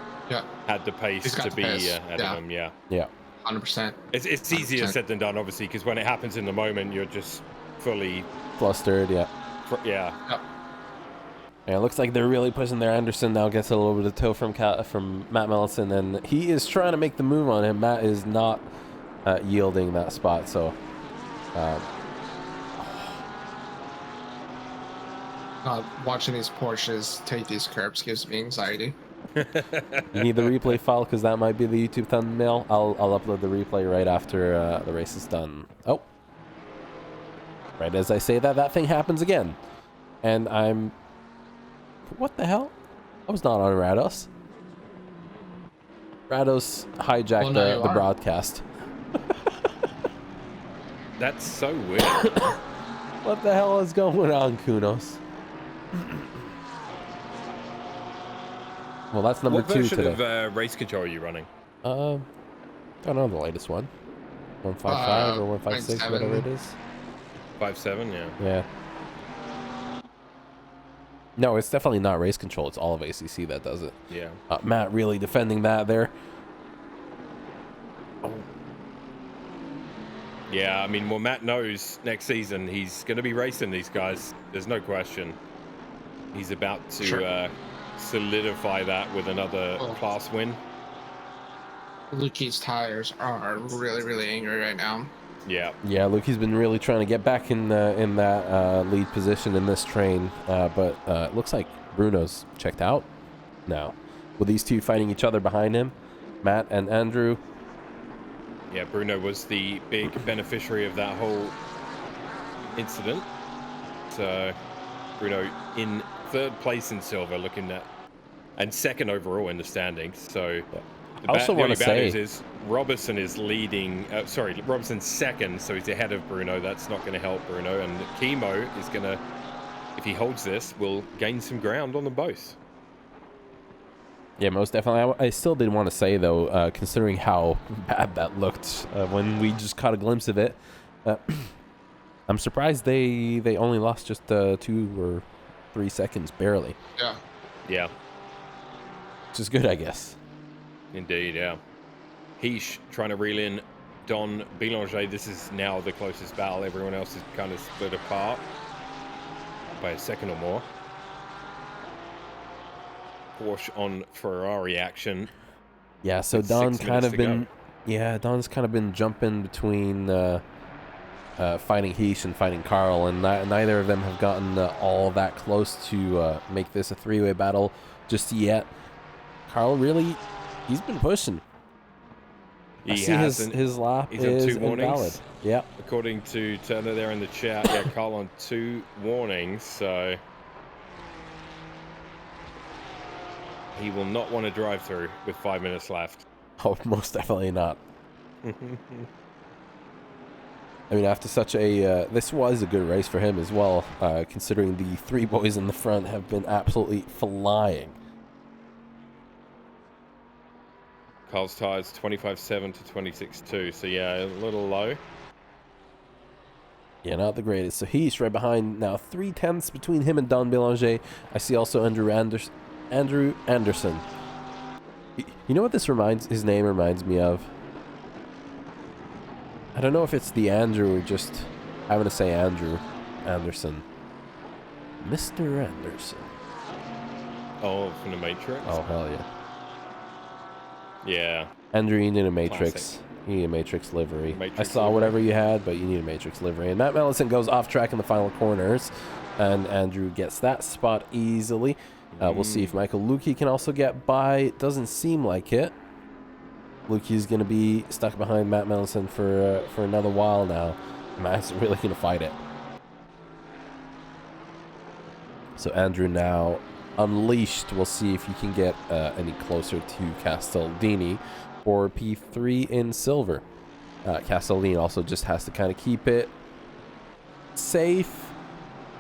had the pace to be ahead of him. Yeah, 100%. It's easier said than done, obviously, because when it happens in the moment, you're just fully flustered. Yeah. Yeah, it looks like they're really pushing there. Anderson now gets a little bit of toe from Matt Melanson, and he is trying to make the move on him. Matt is not yielding that spot, so watching these Porsches take these curbs gives me anxiety. You need the replay file, because that might be the YouTube thumbnail. I'll upload the replay right after the race is done. Oh, right as I say that thing happens again, and I'm. What the hell? I was not on Rados. Rados hijacked the broadcast. That's so weird. What the hell is going on, Kunos? Well, that's number 2 today. What version of race control are you running? Don't know the latest one. 155 or 156, whatever it is. 5.7, yeah. Yeah. No, it's definitely not race control. It's all of ACC that does it. Yeah. Matt really defending that there. Yeah, I mean, well, Matt knows next season he's going to be racing these guys. There's no question. He's about to solidify that with another class win. Luki's tires are really, really angry right now. Yeah. Yeah, Luki's been really trying to get back in that lead position in this train, but it looks like Bruno's checked out now, with these two fighting each other behind him, Matt and Andrew. Yeah, Bruno was the big beneficiary of that whole incident. So Bruno in 3rd place in silver, looking at, and 2nd overall in the standings. So I also want to say is Robertson is leading. Robertson's 2nd, so he's ahead of Bruno. That's not going to help Bruno, and Chemo is going to, if he holds this, will gain some ground on them both. Yeah, most definitely. I still did want to say, though, considering how bad that looked when we just caught a glimpse of it, I'm surprised they only lost just 2 or 3 seconds, barely. Yeah. Which is good, I guess. Indeed, yeah. Heesh trying to reel in Don Bélanger. This is now the closest battle. Everyone else is kind of split apart by a second or more. Porsche on Ferrari action. Yeah, so Don's kind of been, Don's kind of been jumping between fighting Heesh and fighting Carl, and neither of them have gotten all that close to make this a three-way battle just yet. Carl really, he's been pushing. I see his lap is invalid. Yeah. According to Turner there in the chat, yeah, Carl on 2 warnings, so he will not want to drive through with 5 minutes left. Oh, most definitely not. I mean, after such a... this was a good race for him as well, considering the 3 boys in the front have been absolutely flying. Carl's tires 25.7 to 26.2, so yeah, a little low. Yeah, not the greatest. So he's right behind now, 3/10 between him and Don Belanger. I see also Andrew Anderson. You know what his name reminds me of? I don't know if it's the Andrew or just having to say Andrew Anderson. Mr. Anderson. Oh, from the Matrix? Oh, hell yeah. Yeah. Andrew, you need a Matrix. Classic. You need a Matrix livery. Matrix I saw livery. whatever you had, but you need a Matrix livery. And Matt Mellison goes off track in the final corners, and Andrew gets that spot easily. We'll see if Michael Lukey can also get by. It doesn't seem like it. Lukey's going to be stuck behind Matt Mellison for another while now. Matt's really going to fight it. So Andrew now unleashed. We'll see if he can get any closer to Castaldini for P3 in silver. Castaldini also just has to kind of keep it safe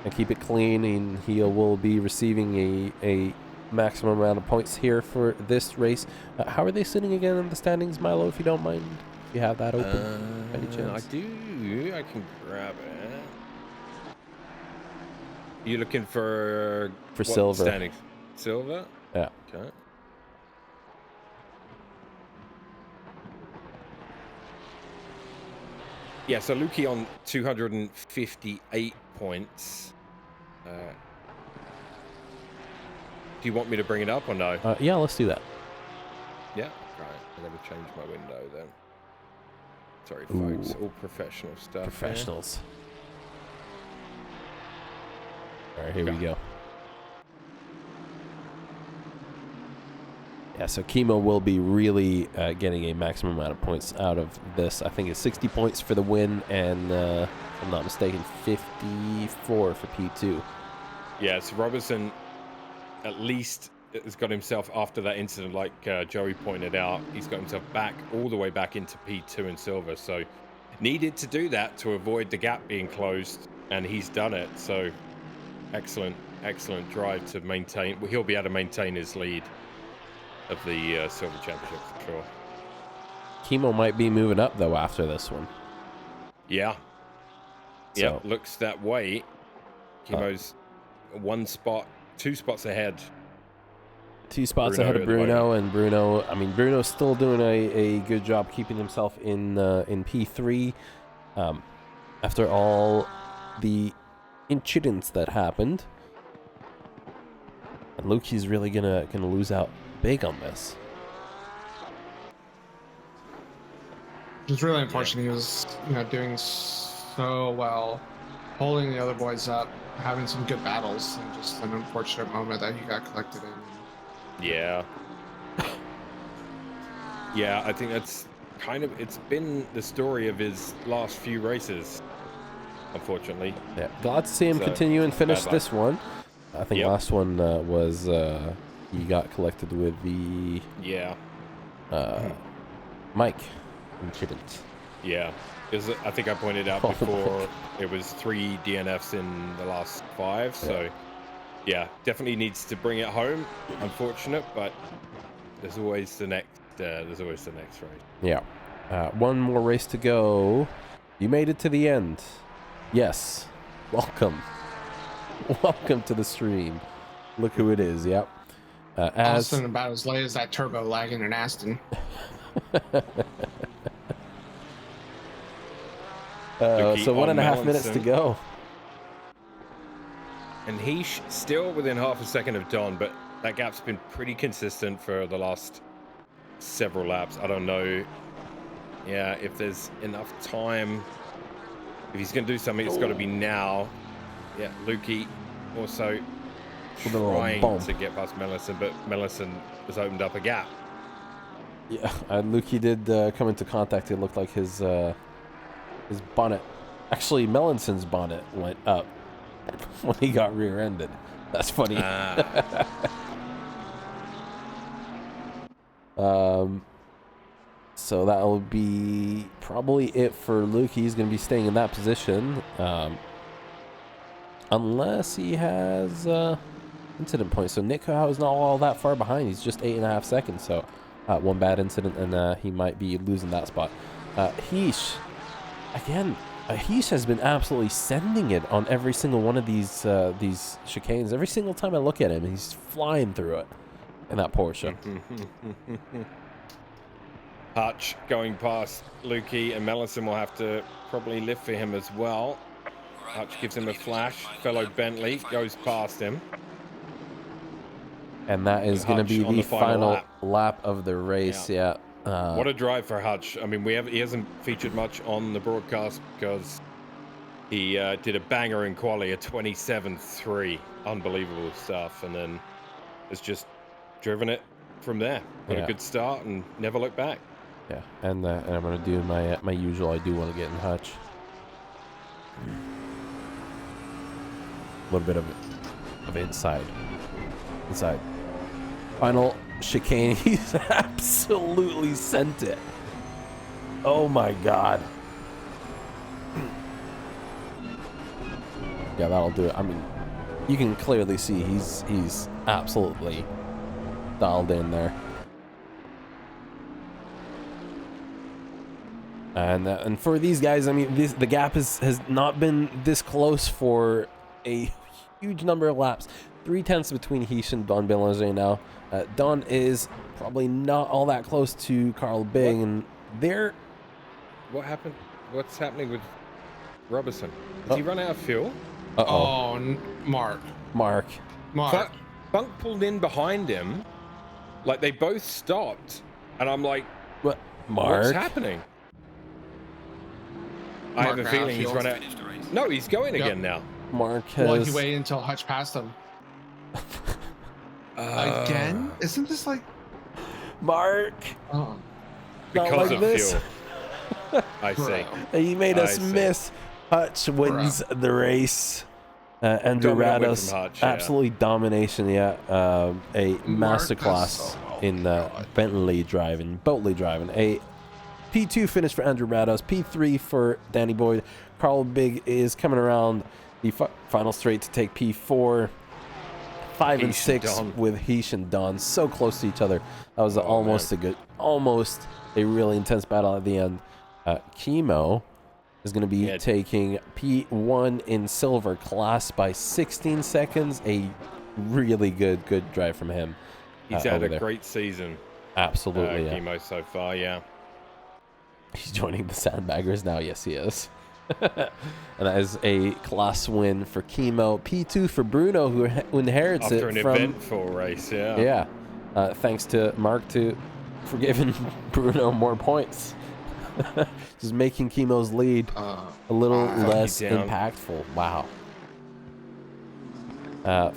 and keep it clean, and he will be receiving a maximum amount of points here for this race. How are they sitting again in the standings, Milo, if you don't mind? If you have that open, by any chance? I do. I can grab it. You looking for what silver standings? Silver? Yeah. Okay. Yeah, so Lukey on 258 points. Do you want me to bring it up or no? Yeah, let's do that. Yeah, right. I'm going to change my window then. Sorry, folks. All professional stuff. Professionals. All right, here we go. Yeah, so Chemo will be really getting a maximum amount of points out of this. I think it's 60 points for the win, and if I'm not mistaken, 54 for P2. Yeah, so Robertson at least has got himself, after that incident, like Joey pointed out, he's got himself back, all the way back into P2 in silver. So needed to do that to avoid the gap being closed, and he's done it. So excellent drive to maintain. Well, he'll be able to maintain his lead of the silver championship for sure. Chemo might be moving up though after this one. Yeah. So, yeah, looks that way. Chemo's 2 spots ahead. 2 spots Bruno ahead of at the Bruno, and Bruno, I mean, Bruno's still doing a good job keeping himself in P3 after all the incidents that happened. And Lukey's really gonna lose out big on this. It's really unfortunate. He was, doing so well, holding the other boys up, having some good battles, and just an unfortunate moment that he got collected in. Yeah. Yeah, I think that's it's been the story of his last few races, unfortunately. Yeah, glad to see him So, continue and finish bad luck. this one. I think Yep. last one was he got collected with the Yeah. Mike incident. Yeah. I think I pointed out before, it was 3 DNFs in the last 5, so yeah, definitely needs to bring it home. Unfortunate, but there's always the next race. Yeah. One more race to go. You made it to the end. Yes. Welcome. Welcome to the stream. Look who it is. Yep. Austin about as late as that turbo lagging in Aston. So Lukey 1.5 minutes to Melanson. go. And he's still within half a second of Don, but that gap's been pretty consistent for the last several laps. I don't know, if there's enough time If he's going to do something, it's got to be now. Yeah, Lukey also With a little trying bump. to get past Mellison, but Mellison has opened up a gap. Yeah, and Lukey did come into contact. It looked like his bonnet, actually Mellinson's bonnet, went up when he got rear-ended. That's funny. So that'll be probably it for Luke. He's going to be staying in that position, unless he has incident points. So Nick Howe is not all that far behind. He's just 8.5 seconds. So one bad incident, and he might be losing that spot. Heesh, again. Heesh has been absolutely sending it on every single one of these chicanes. Every single time I look at him, he's flying through it in that Porsche. Hutch going past Lukey, and Mellison will have to probably lift for him as well. Hutch gives him a flash. Fellow Bentley goes past him. And that is going to be the final lap of the race. Yeah. What a drive for Hutch. I mean, he hasn't featured much on the broadcast because he did a banger in quali, a 27.3. Unbelievable stuff. And then has just driven it from there. Got a good start and never looked back. Yeah, and I'm going to do my usual. I do want to get in Hutch. A little bit of inside. Final chicane. He's absolutely sent it. Oh my god. Yeah, that'll do it. I mean, you can clearly see he's absolutely dialed in there. And for these guys, I mean, the gap has not been this close for a huge number of laps. 0.3 between Heesh and Don Belanger now. Don is probably not all that close to Carl Big, and they're... What happened? What's happening with Robertson? Did he run out of fuel? Oh, Mark. Funk pulled in behind him. Like, they both stopped. And I'm like, what? Mark? What's happening? I have a feeling he's run out. No, he's going again now. Mark has... Well, he waited until Hutch passed him. Again? Isn't this like... Mark? Oh. Because like of this. fuel. I see. He made us miss. Hutch wins the race. Andrew Rados, absolutely domination. Yeah, a masterclass in Bentley driving, Boatley driving. A P2 finish for Andrew Rados, P3 for Danny Boyd. Carl Big is coming around the final straight to take P4. 5 and 6 with Heesh and Don, so close to each other. That was almost a really intense battle at the end. Chemo is going to be taking P1 in silver class by 16 seconds. A really good drive from him. He's had a great season. Absolutely, Chemo so far, yeah. He's joining the Sandbaggers now. Yes, he is. And that is a class win for Chemo. P2 for Bruno, who inherits after it an from eventful race. Yeah. Thanks to Mark for giving Bruno more points. Just making Chemo's lead a little less impactful. Wow.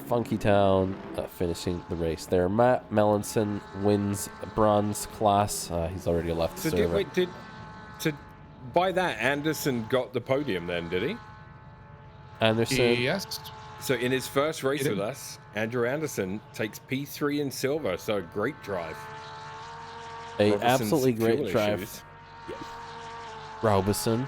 Funky Town finishing the race there. Matt Mellinson wins bronze class. He's already left the server. By that, Anderson got the podium then, did he? Anderson? Yes. So in his first race with us, Andrew Anderson takes P3 in silver. So a great drive. Absolutely great drive. Yeah. Robertson.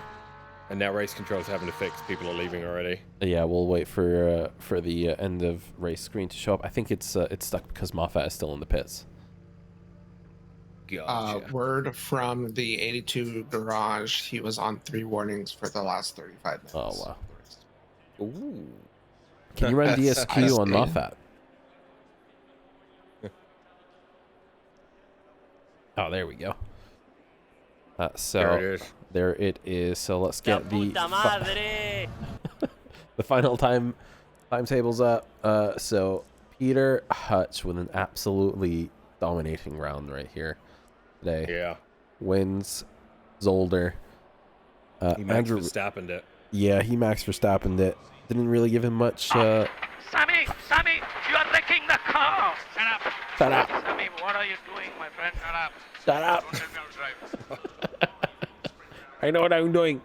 And now race control's having to fix. People are leaving already. Yeah, we'll wait for the end of race screen to show up. I think it's stuck because Moffat is still in the pits. Gotcha. Word from the 82 garage, he was on 3 warnings for the last 35 minutes. Oh, wow. Ooh. Can you run DSQ on Moffat? Oh, there we go. So there it is. So let's get the final timetables up. So Peter Hutch with an absolutely dominating round right here today. Yeah. Wins Zolder. He Andrew Verstappened it. Yeah, he Max Verstappen it. Didn't really give him much. Sammy, you are wrecking the car. Shut up. Shut up. Sammy, what are you doing, my friend? Shut up. Shut up. Don't tell me how to drive. I know what I'm doing.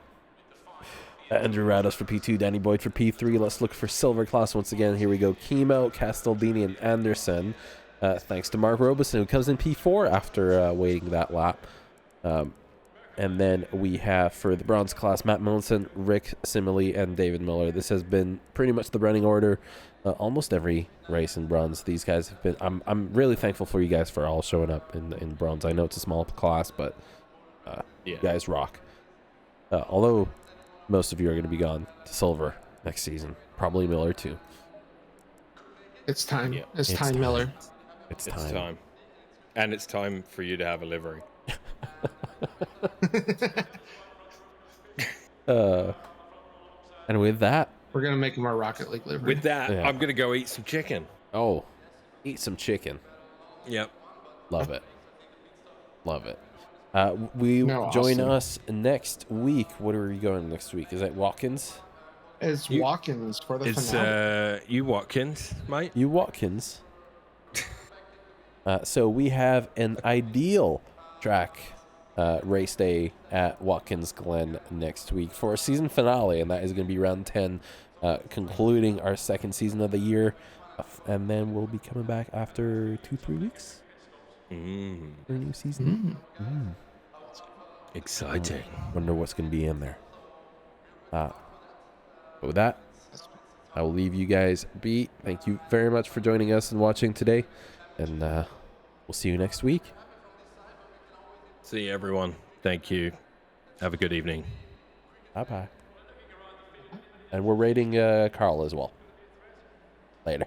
Andrew Rados for P2, Danny Boyd for P3. Let's look for silver class once again. Here we go. Kimo, Castaldini, and Anderson. Thanks to Mark Robeson, who comes in P4 after waiting that lap. And then we have for the bronze class, Matt Millicent, Rick Simile, and David Miller. This has been pretty much the running order. Almost every race in bronze, these guys have been. I'm really thankful for you guys for all showing up in bronze. I know it's a small class, but you guys rock. Although most of you are going to be gone to silver next season, probably Miller too. It's time. Yeah. It's time, Miller. It's It's time. time. And it's time for you to have a livery. And with that, We're gonna make him our Rocket League livery. With that, Yeah. I'm going to go eat some chicken. eat some chicken. Yep. Love it. Love it. We No, join awesome. us next week. What are we going next week? Is that Watkins? It's Watkins for the It's finale. you Watkins, mate. You Watkins. So we have an ideal track race day at Watkins Glen next week for a season finale, and that is going to be round 10, concluding our second season of the year. And then we'll be coming back after 2-3 weeks for a new season. Exciting. Wonder what's going to be in there. But with that, I will leave you guys be. Thank you very much for joining us and watching today. And we'll see you next week. See you, everyone. Thank you. Have a good evening. Bye-bye. And we're rating Carl as well. Later.